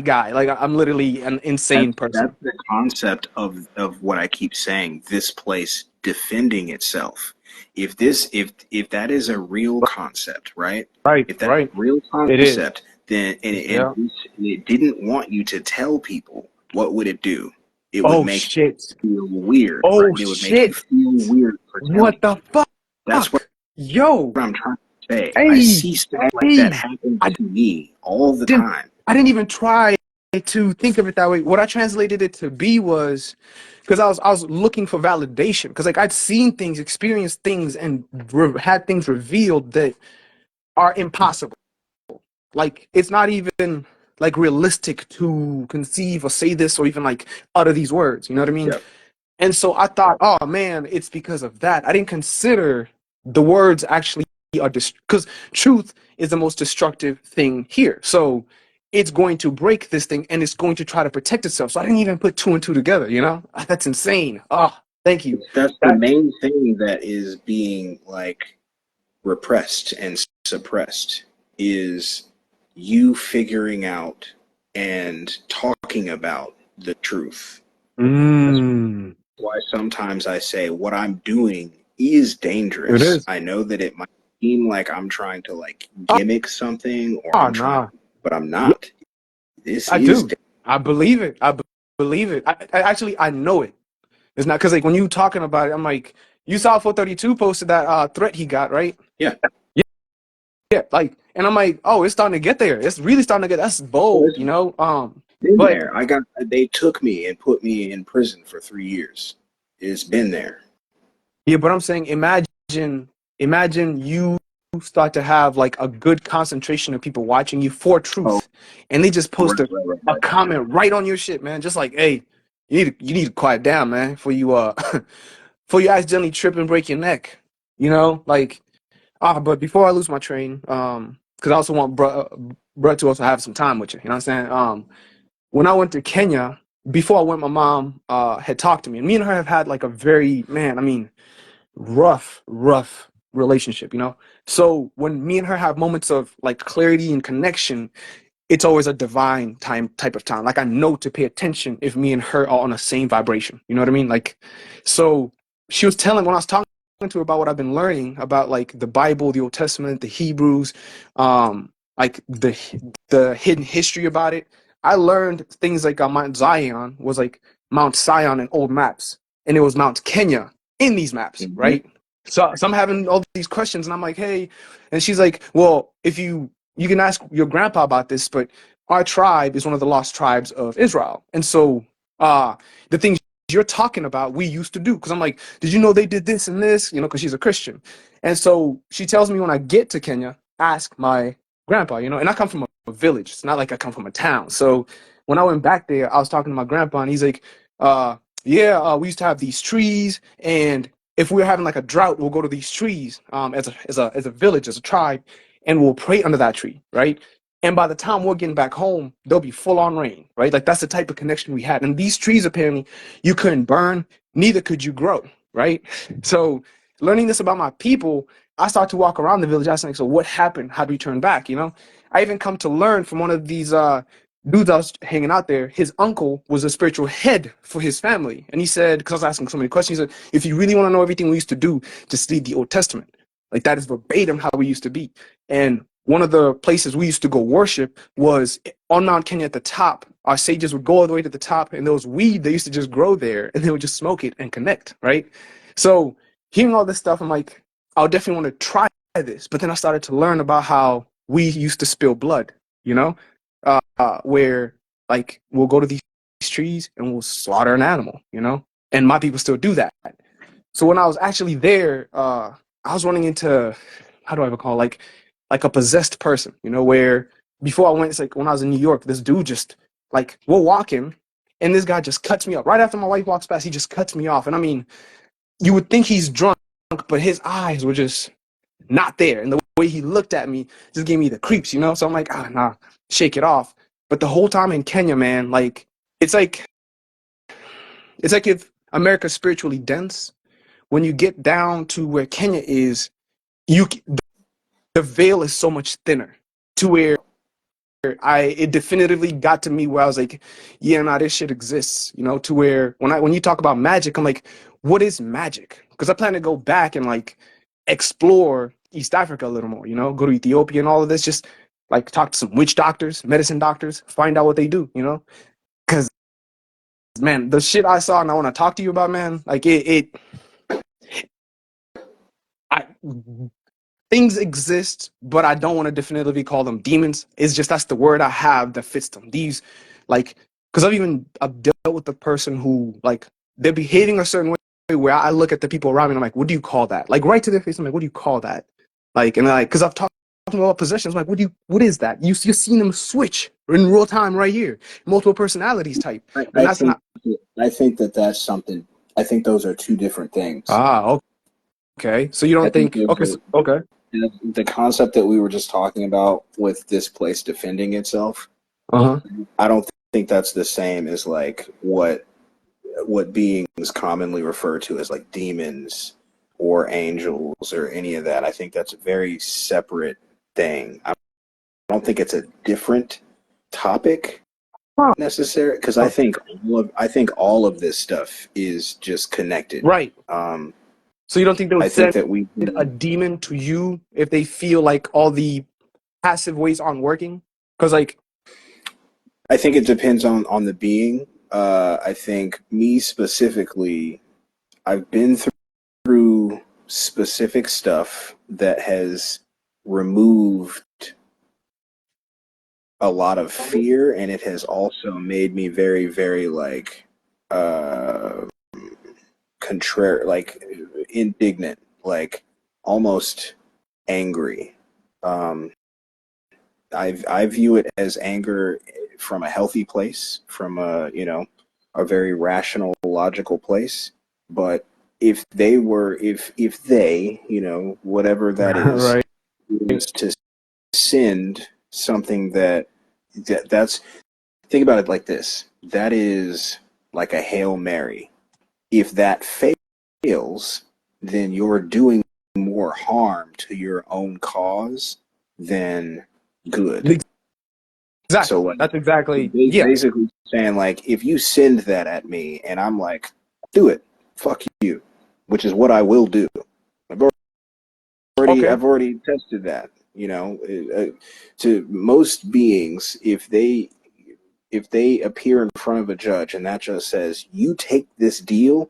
guy. Like I'm literally an insane That's person. the concept of what I keep saying. This place defending itself. If that is a real concept, right? Right, If that's right. a real It is. concept, then Yeah. it didn't want you to tell people. What would it do? It would Oh make shit. you feel weird, right? Oh It would make you shit. feel weird for telling What the people. That's what fuck? Yo. I'm trying to say. I Hey. see stuff like that Hey. happen I to me all the didn't time. I didn't even try to think of it that way. What I translated it to be was because I was looking for validation because like I'd seen things, experienced things, and had things revealed that are impossible. Like it's not even like realistic to conceive or say this or even like utter these words. You know what I mean? Yep. And so I thought, oh man, it's because of that. I didn't consider the words actually are because truth is the most destructive thing here. So it's going to break this thing and it's going to try to protect itself. So I didn't even put two and two together, you know? That's insane. Oh, thank you. That's the That main thing that is being like repressed and suppressed is you figuring out and talking about the truth. That's mm, why sometimes I say what I'm doing is it dangerous. is. I know that it might seem like I'm trying to like Oh, gimmick something or oh I'm trying, nah. but I'm Yeah, not. This I is do. I believe it. Believe it. I actually I know it. It's not because like when you talking about it, I'm like, you saw 432 posted that threat he got, right? yeah. Yeah, yeah. Like, and I'm like, oh, it's starting to get there. It's really starting to get. That's Well, bold, it's you know. been But there. They took me and put me in prison for 3 years. It's been there. yeah, but I'm saying, imagine you start to have like a good concentration of people watching you for Oh, truth, and they just right, post a, right, right, a right. comment right on your shit, man. Just like, hey, you need to quiet down, man, for you for you accidentally trip and break your neck, you know, like. But before I lose my train, because I also want bruh to also have some time with you. You know what I'm saying? When I went to Kenya, before I went, my mom had talked to me, and me and her have had like a very man, I mean, rough relationship. You know, so when me and her have moments of like clarity and connection, it's always a divine time type of time. Like I know to pay attention if me and her are on the same vibration. You know what I mean? Like, so she was telling when I was talking to her about what I've been learning about like the Bible, the Old Testament, the Hebrews, like the hidden history about it. I learned things like Mount Zion was like Mount Sion in old maps, and it was Mount Kenya in these maps, Mm-hmm. right? So I'm having all these questions, and I'm like, hey, and she's like, well, if you can ask your grandpa about this, but our tribe is one of the lost tribes of Israel. And so the things you're talking about, we used to do. Because I'm like, did you know they did this and this? You know, because she's a Christian. And so she tells me when I get to Kenya, ask my grandpa, you know, and I come from a village. It's not like I come from a town. So when I went back there, I was talking to my grandpa, and he's like, we used to have these trees, and if we were having like a drought, we'll go to these trees as a village, as a tribe, and we'll pray under that tree, right? And by the time we're getting back home, there'll be full on rain, right? Like that's the type of connection we had. And these trees, apparently, you couldn't burn, neither could you grow, right? So learning this about my people, I start to walk around the village asking, like, so what happened? How do we turn back? You know, I even come to learn from one of these dudes I was hanging out there. His uncle was a spiritual head for his family. And he said, because I was asking so many questions, he said, if you really want to know everything we used to do, just read the Old Testament. Like that is verbatim how we used to be. And one of the places we used to go worship was on Mount Kenya at the top. Our sages would go all the way to the top, and there was weed they used to just grow there, and they would just smoke it and connect, right? So hearing all this stuff, I'm like, I would definitely want to try this. But then I started to learn about how we used to spill blood, you know, where like we'll go to these trees and we'll slaughter an animal, you know, and my people still do that. So when I was actually there, I was running into how do I recall, like a possessed person, you know, where before I went, it's like when I was in New York, this dude just like we're walking and this guy just cuts me off. Right after my wife walks past, he just cuts me off. And I mean, you would think he's drunk, but his eyes were just not there. And the way he looked at me just gave me the creeps, you know? So I'm like, ah, nah, shake it off. But the whole time in Kenya, man, like it's like it's like if America's spiritually dense, when you get down to where Kenya is, you the veil is so much thinner to where it definitively got to me where I was like, yeah, nah, this shit exists, you know, to where when you talk about magic, I'm like, what is magic? Because I plan to go back and like explore East Africa a little more, you know, go to Ethiopia and all of this, just like talk to some witch doctors, medicine doctors, find out what they do, you know? Because man, the shit I saw and I want to talk to you about, man, like I things exist, but I don't want to definitively call them demons. It's just that's the word I have that fits them. These, like, because I've dealt with the person who like they're behaving a certain way where I look at the people around me and I'm like, what do you call that? Like right to their face, I'm like, what do you call that? Like, and like, because I've talked about possessions, I'm like, what is that? You've seen them switch in real time right here, multiple personalities type, and I that's think not. that's something. I think those are two different things. Ah, okay. So you I don't think think okay, okay. the concept that we were just talking about with this place defending itself. Uh-huh. I don't think that's the same as like what beings commonly refer to as like demons or angels or any of that. I think that's a very separate thing. I don't think it's a different topic Huh. necessary because I think all of this stuff is just connected. Right. So you don't think they would I think send that we a demon to you if they feel like all the passive ways aren't working? Because like, I think it depends on the being. I think me specifically, I've been through specific stuff that has removed a lot of fear, and it has also made me very, very like uh, contrary, like indignant, like almost angry. Um, I view it as anger from a healthy place, from a very rational, logical place. But if they, whatever that is, right, was to send something that's think about it like this. That is like a Hail Mary. If that fails, then you're doing more harm to your own cause than good. So exactly. like That's exactly yeah. basically saying like if you send that at me and I'm like, do it, fuck you, which is what I will do. I've Okay, I've already tested that. To most beings, if they appear in front of a judge and that judge says, you take this deal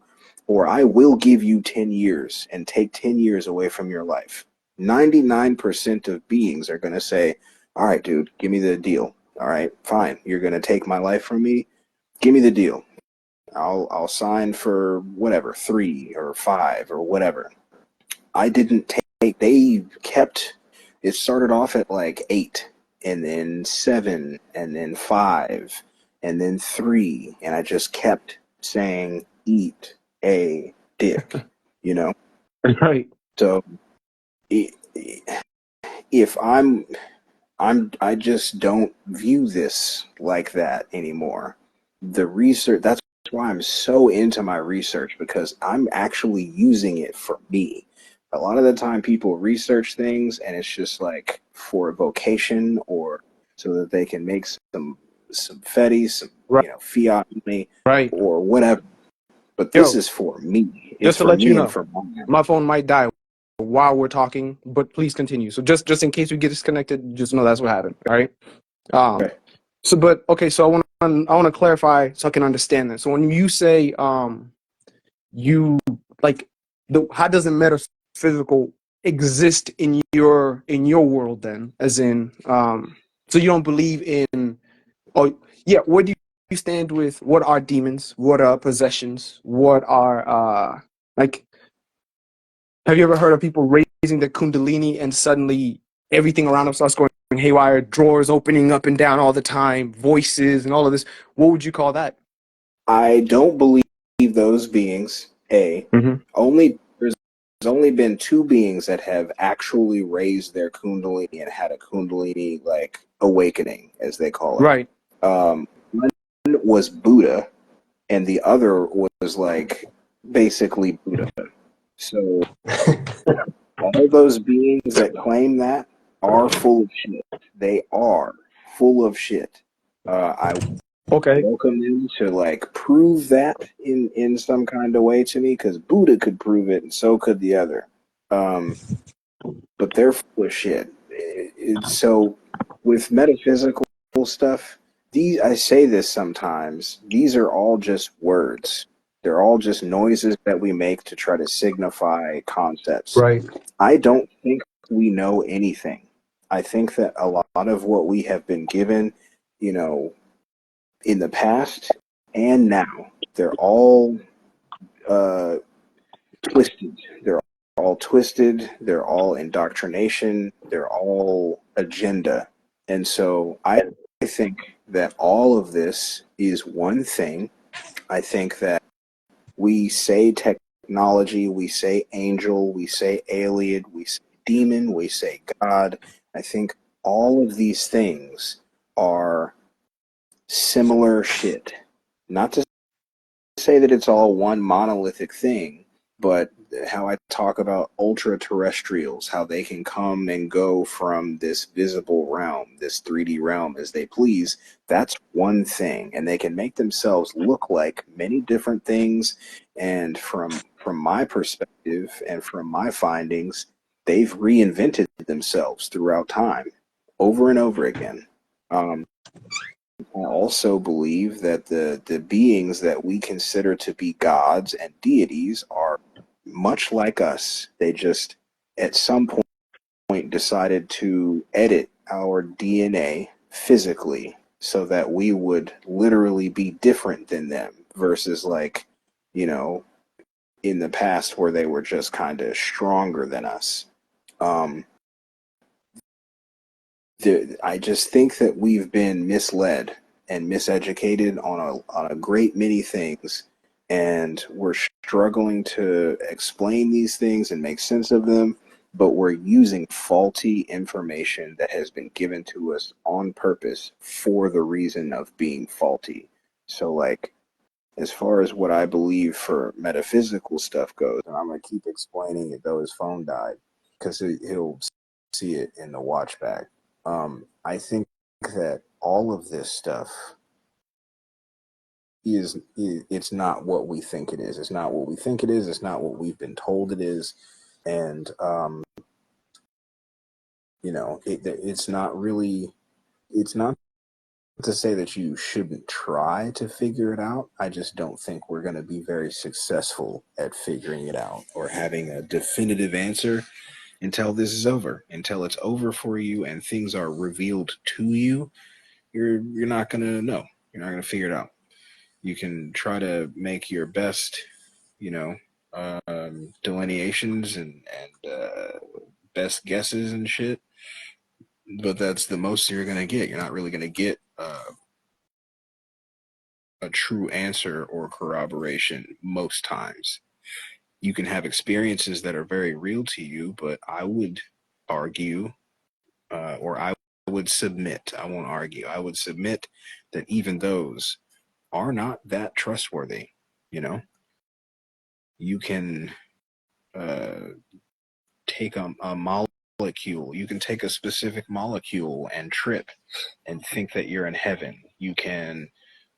or I will give you 10 years and take 10 years away from your life. 99% of beings are going to say, all right, dude, give me the deal. All right, fine. You're going to take my life from me. Give me the deal. I'll sign for whatever, 3 or 5 or whatever. I didn't take, they kept, it started off at like 8 and then 7 and then 5 and then 3. And I just kept saying, eat a dick, you know? right, So if I just don't view this like that anymore. The research, that's why I'm so into my research because I'm actually using it for me. A lot of the time people research things and it's just like for a vocation or so that they can make some fetty, some right, fiat money right. or whatever. But this Yo, is for me. It's just to for let you me and know, for my my phone might die while we're talking, but please continue. So just in case we get disconnected, just know that's what happened. All right. Um. okay. So, but okay. So I want to clarify so I can understand that. So when you say you like the how does the metaphysical exist in your world then, as in so you don't believe in, oh yeah, where do you stand with what are demons, what are possessions, what are like Have you ever heard of people raising the kundalini and suddenly everything around them starts going haywire, drawers opening up and down all the time, voices and all of this? What would you call that? I don't believe those beings. Mm-hmm. Only there's only been two beings that have actually raised their kundalini and had a kundalini like awakening, as they call it. Right. One was Buddha, and the other was like basically Buddha. So all those beings that claim that are full of shit. They are full of shit. I Okay. welcome them to like prove that in some kind of way to me, because Buddha could prove it and so could the other. But they're full of shit. So with metaphysical stuff, these, I say this sometimes, these are all just words. They're all just noises that we make to try to signify concepts. Right. I don't think we know anything. I think that a lot of what we have been given, you know, in the past and now, they're all twisted. They're all twisted. They're all indoctrination. They're all agenda. And so I think that all of this is one thing. I think that we say technology, we say angel, we say alien, we say demon, we say God. I think all of these things are similar shit. Not to say that it's all one monolithic thing, but how I talk about ultra terrestrials, how they can come and go from this visible realm, this 3D realm as they please, that's one thing. And they can make themselves look like many different things. And from my perspective and from my findings, they've reinvented themselves throughout time over and over again. I also believe that the beings that we consider to be gods and deities are much like us. They just, at some point, decided to edit our DNA physically so that we would literally be different than them versus, like, you know, in the past where they were just kind of stronger than us. Um, I just think that we've been misled and miseducated on a great many things, and we're struggling to explain these things and make sense of them. But we're using faulty information that has been given to us on purpose for the reason of being faulty. So, like, as far as what I believe for metaphysical stuff goes, and I'm gonna keep explaining it though his phone died because he'll see it in the watch back. I think that all of this stuff it's not what we think it is. It's not what we think it is. It's not what we've been told it is, and it's not really. It's not to say that you shouldn't try to figure it out. I just don't think we're going to be very successful at figuring it out or having a definitive answer until this is over. Until it's over for you and things are revealed to you, you're not going to know. You're not going to figure it out. You can try to make your best, you know, delineations and best guesses and shit, but that's the most you're going to get. You're not really going to get a true answer or corroboration most times. You can have experiences that are very real to you, but I would argue, or I would submit, I won't argue, I would submit that even those are not that trustworthy. You know, you can uh, take a molecule, you can take a specific molecule and trip and think that you're in heaven. You can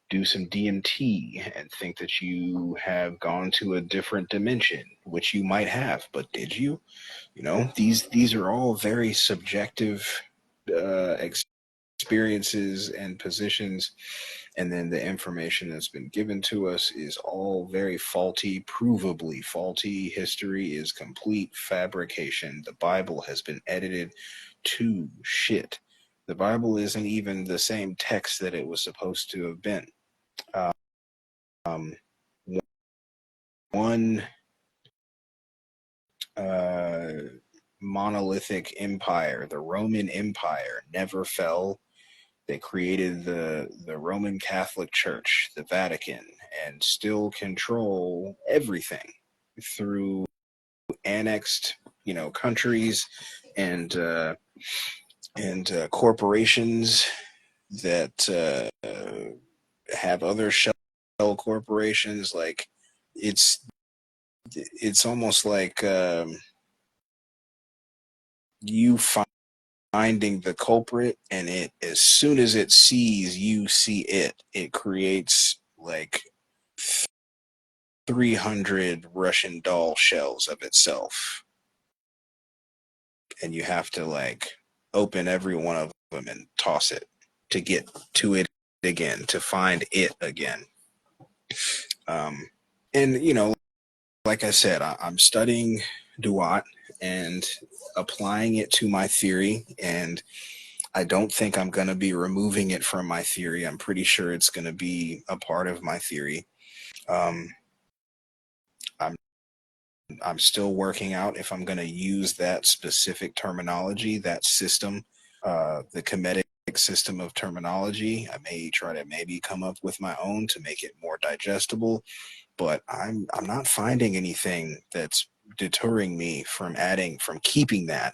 do some DMT and think that you have gone to a different dimension, which you might have, but did you? You know, these are all very subjective uh, experiences and positions, and then the information that's been given to us is all very faulty, provably faulty. History is complete fabrication. The Bible has been edited to shit. The Bible isn't even the same text that it was supposed to have been. Um, one monolithic empire. The Roman Empire never fell. They created the Roman Catholic Church, the Vatican, and still control everything through annexed, countries and corporations that have other shell corporations. Like it's it's almost like you finding the culprit, and it, as soon as it sees you see it, it creates like 300 Russian doll shells of itself, and you have to like open every one of them and toss it to get to it again, to find it again. um and like I said, I'm studying Duat and applying it to my theory, and I don't think I'm going to be removing it from my theory. I'm pretty sure it's going to be a part of my theory. Um, I'm I'm still working out if I'm going to use that specific terminology, that system, the Kemetic system of terminology. I may try to maybe come up with my own to make it more digestible, but I'm not finding anything that's deterring me from keeping that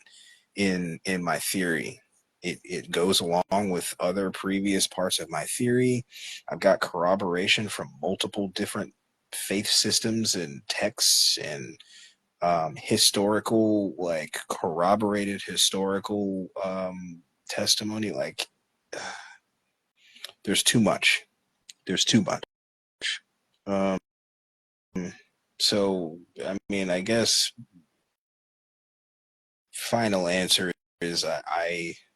in my theory. It goes along with other previous parts of my theory. I've got corroboration from multiple different faith systems and texts and historical, like corroborated historical testimony. Like, there's too much. There's too much. Um, so, I mean, I guess final answer is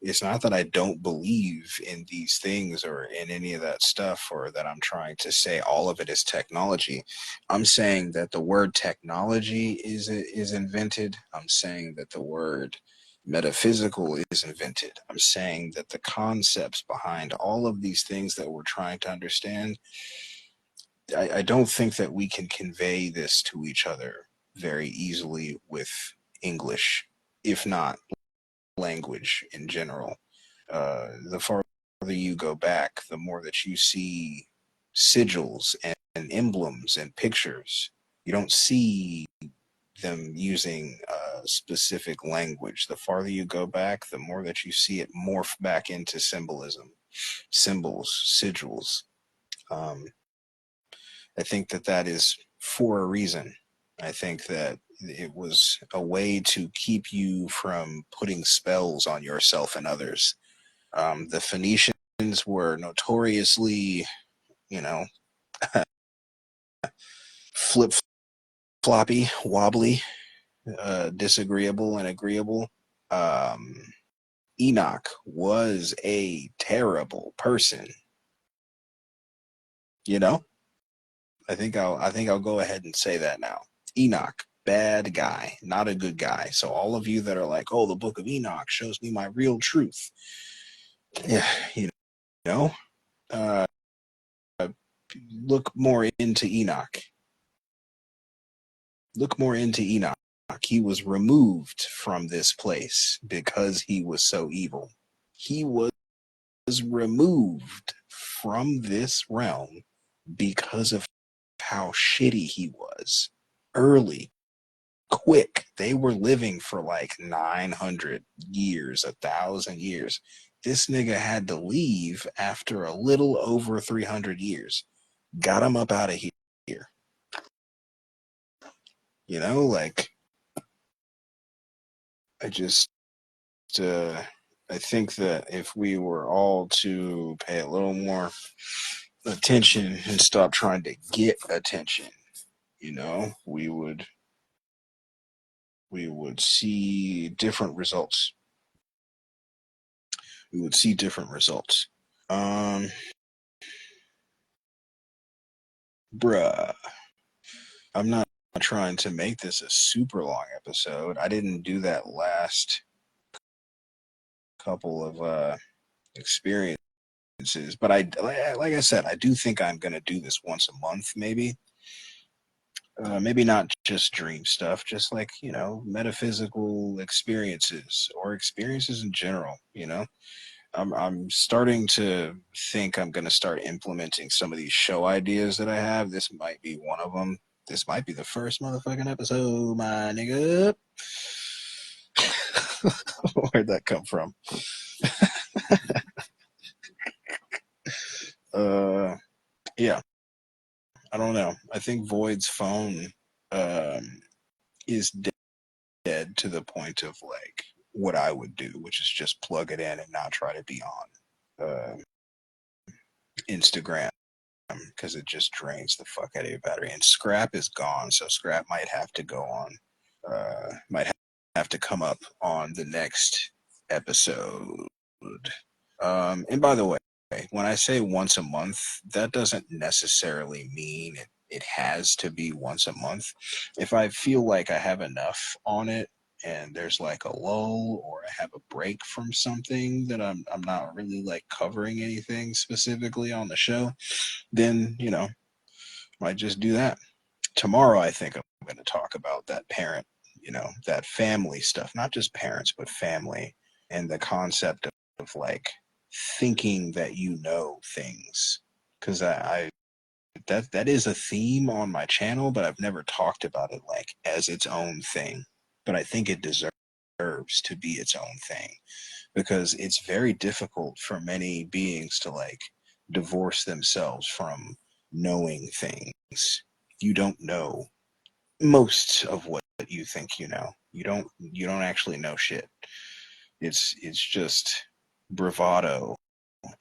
it's not that I don't believe in these things or in any of that stuff, or that I'm trying to say all of it is technology. I'm saying that the word technology is invented. I'm saying that the word metaphysical is invented. I'm saying that the concepts behind all of these things that we're trying to understand, I don't think that we can convey this to each other very easily with English, if not language in general. The farther you go back, the more that you see sigils and emblems and pictures. You don't see them using specific language. The farther you go back, the more that you see it morph back into symbolism, symbols, sigils. Um, I think that that is for a reason. I think that it was a way to keep you from putting spells on yourself and others. The Phoenicians were notoriously, you know, flip floppy, wobbly, disagreeable, and agreeable. Um, Enoch was a terrible person. You know, I think I'll go ahead and say that now. Enoch, bad guy, not a good guy. So all of you that are like, oh, the Book of Enoch shows me my real truth. Yeah, you know, uh, look more into Enoch. Look more into Enoch. He was removed from this place because he was so evil. He was removed from this realm because of how shitty he was. Early, quick. They were living for like 900 years, 1,000 years. This nigga had to leave after a little over 300 years. Got him up out of here. Like, I just, I think that if we were all to pay a little more attention and stop trying to get attention, we would see different results. We would see different results. Um, Bruh, I'm not trying to make this a super long episode. I didn't do that last couple of experiences, but like I said, I do think I'm gonna do this once a month, maybe. maybe not just dream stuff, just like, metaphysical experiences or experiences in general, I'm starting to think I'm going to start implementing some of these show ideas that I have. This might be one of them. This might be the first motherfucking episode, my nigga. Where'd that come from? Yeah, I don't know. I think Void's phone is dead to the point of like what I would do, which is just plug it in and not try to be on Instagram because it just drains the fuck out of your battery. And Scrap is gone, so Scrap might have to go on, might have to come up on the next episode. And by the way, when I say once a month, that doesn't necessarily mean it has to be once a month. If I feel like I have enough on it and there's like a lull or I have a break from something that I'm not really like covering anything specifically on the show, then, might just do that. Tomorrow, I think I'm going to talk about that parent, that family stuff, not just parents, but family and the concept of like thinking that you know things. Because that is a theme on my channel, but I've never talked about it like as its own thing. But I think it deserves to be its own thing because it's very difficult for many beings to like divorce themselves from knowing things. You don't know most of what you think you know. You don't actually know shit. It's just bravado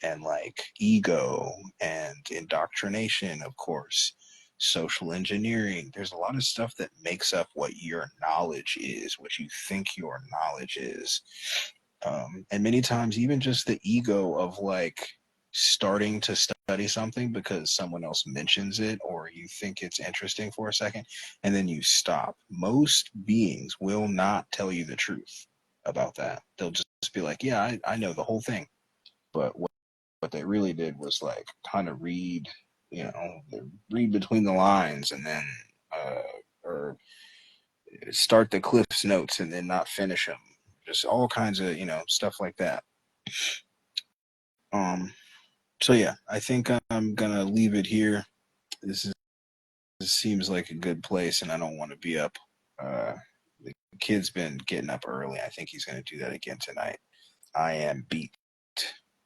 and like ego and indoctrination, of course, social engineering. There's a lot of stuff that makes up what your knowledge is, what you think your knowledge is. And many times, even just the ego of like starting to study something because someone else mentions it or you think it's interesting for a second and then you stop. Most beings will not tell you the truth about that. They'll just be like, yeah, I know the whole thing. But what they really did was like kind of read between the lines and then, or start the Cliff's notes and then not finish them. Just all kinds of, stuff like that. So yeah, I think I'm gonna leave it here. This seems like a good place, and I don't want to be up. The kid's been getting up early. I think he's gonna do that again tonight. I am beat,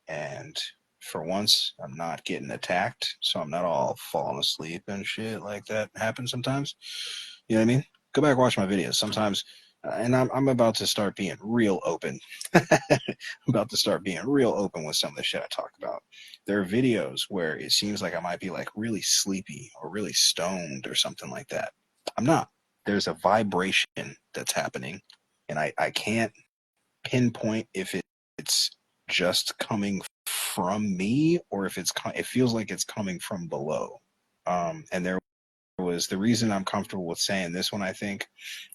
and for once, I'm not getting attacked, so I'm not all falling asleep and shit like that happens sometimes. You know what I mean? Go back and watch my videos. Sometimes, and I'm about to start being real open. I'm about to start being real open with some of the shit I talk about. There are videos where it seems like I might be like really sleepy or really stoned or something like that. I'm not. There's a vibration that's happening, and I can't pinpoint if it's just coming from me or if it feels like it's coming from below. And there was the reason I'm comfortable with saying this one, I think,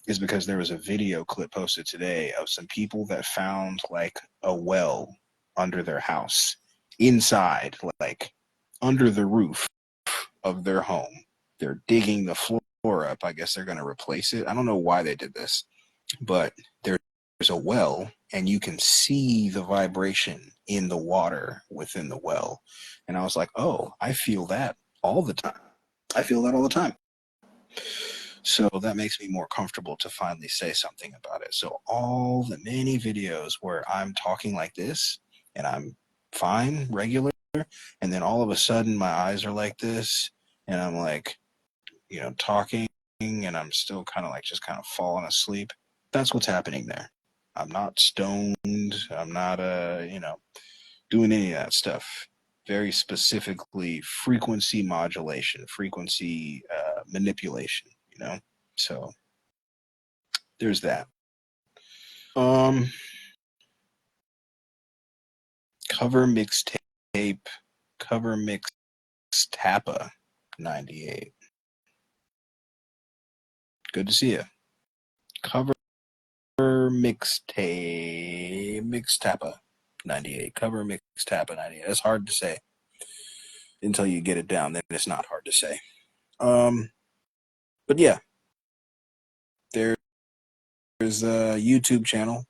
is because there was a video clip posted today of some people that found like a well under their house, inside, like under the roof of their home. They're digging the floor up. I guess they're going to replace it. I don't know why they did this, but there's a well and you can see the vibration in the water within the well. And I was like, oh, I feel that all the time. I feel that all the time. So that makes me more comfortable to finally say something about it. So all the many videos where I'm talking like this and I'm fine, regular, and then all of a sudden my eyes are like this and I'm like, talking and I'm still kind of like just kind of falling asleep. That's what's happening there. I'm not stoned. I'm not, doing any of that stuff. Very specifically frequency modulation, frequency manipulation, So there's that. Cover mixtape, cover mix Tappa 98. Good to see you. Cover mixtape, mix Tappa 98. Cover mix Tappa 98. That's hard to say until you get it down. Then it's not hard to say. but yeah, there's a YouTube channel.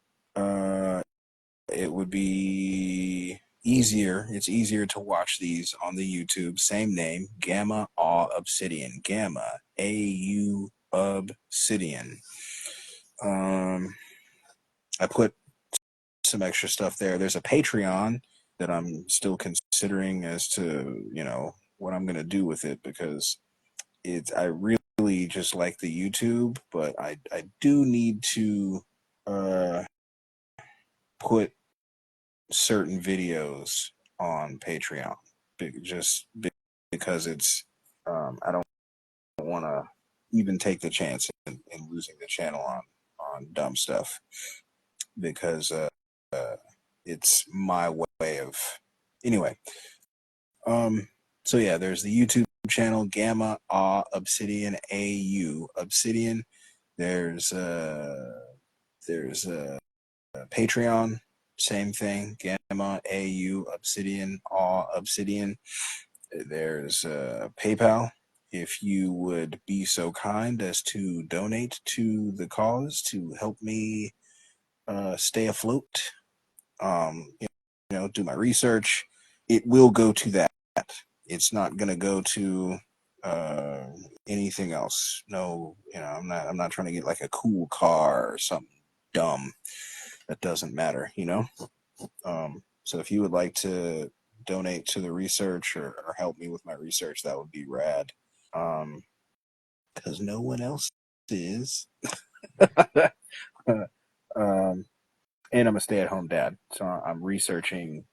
It would be easier. It's easier to watch these on the YouTube. Same name, gammaauobsidian. Gamma AU obsidian. I put some extra stuff there. There's a Patreon that I'm still considering as to, what I'm gonna do with it, because I really just like the YouTube, but I do need to put certain videos on Patreon, just because it's I don't want to even take the chance in losing the channel on dumb stuff, because it's my way of anyway. So yeah, there's the YouTube channel gammaauobsidian AU obsidian. There's Patreon, same thing, gamma AU obsidian obsidian. There's PayPal, if you would be so kind as to donate to the cause to help me stay afloat. Do my research. It will go to that. It's not gonna go to anything else. No, I'm not trying to get like a cool car or something dumb that doesn't matter. So if you would like to donate to the research or help me with my research, that would be rad. Because no one else is. And I'm a stay-at-home dad, so I'm researching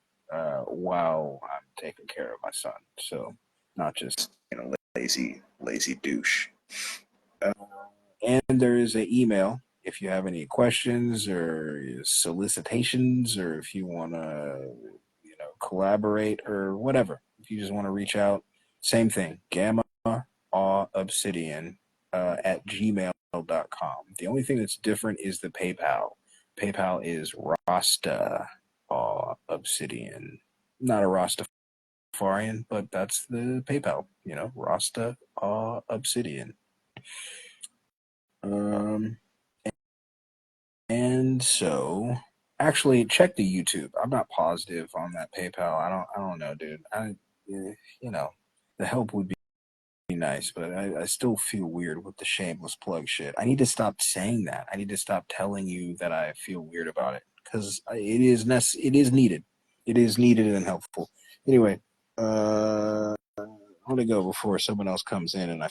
while I'm taking care of my son. So not just lazy douche. And there is an email if you have any questions or solicitations, or if you want to, collaborate or whatever. If you just want to reach out, same thing. gammaauobsidian at gmail.com. The only thing that's different is the PayPal. PayPal is Rasta Obsidian. Not a Rastafarian, but that's the PayPal. Rasta Obsidian. And so, actually, check the YouTube. I'm not positive on that PayPal. I don't know, dude. The help would be nice, but I still feel weird with the shameless plug shit. I need to stop saying that. I need to stop telling you that I feel weird about it, because it is needed. It is needed and helpful. Anyway, I'm gonna go before someone else comes in and I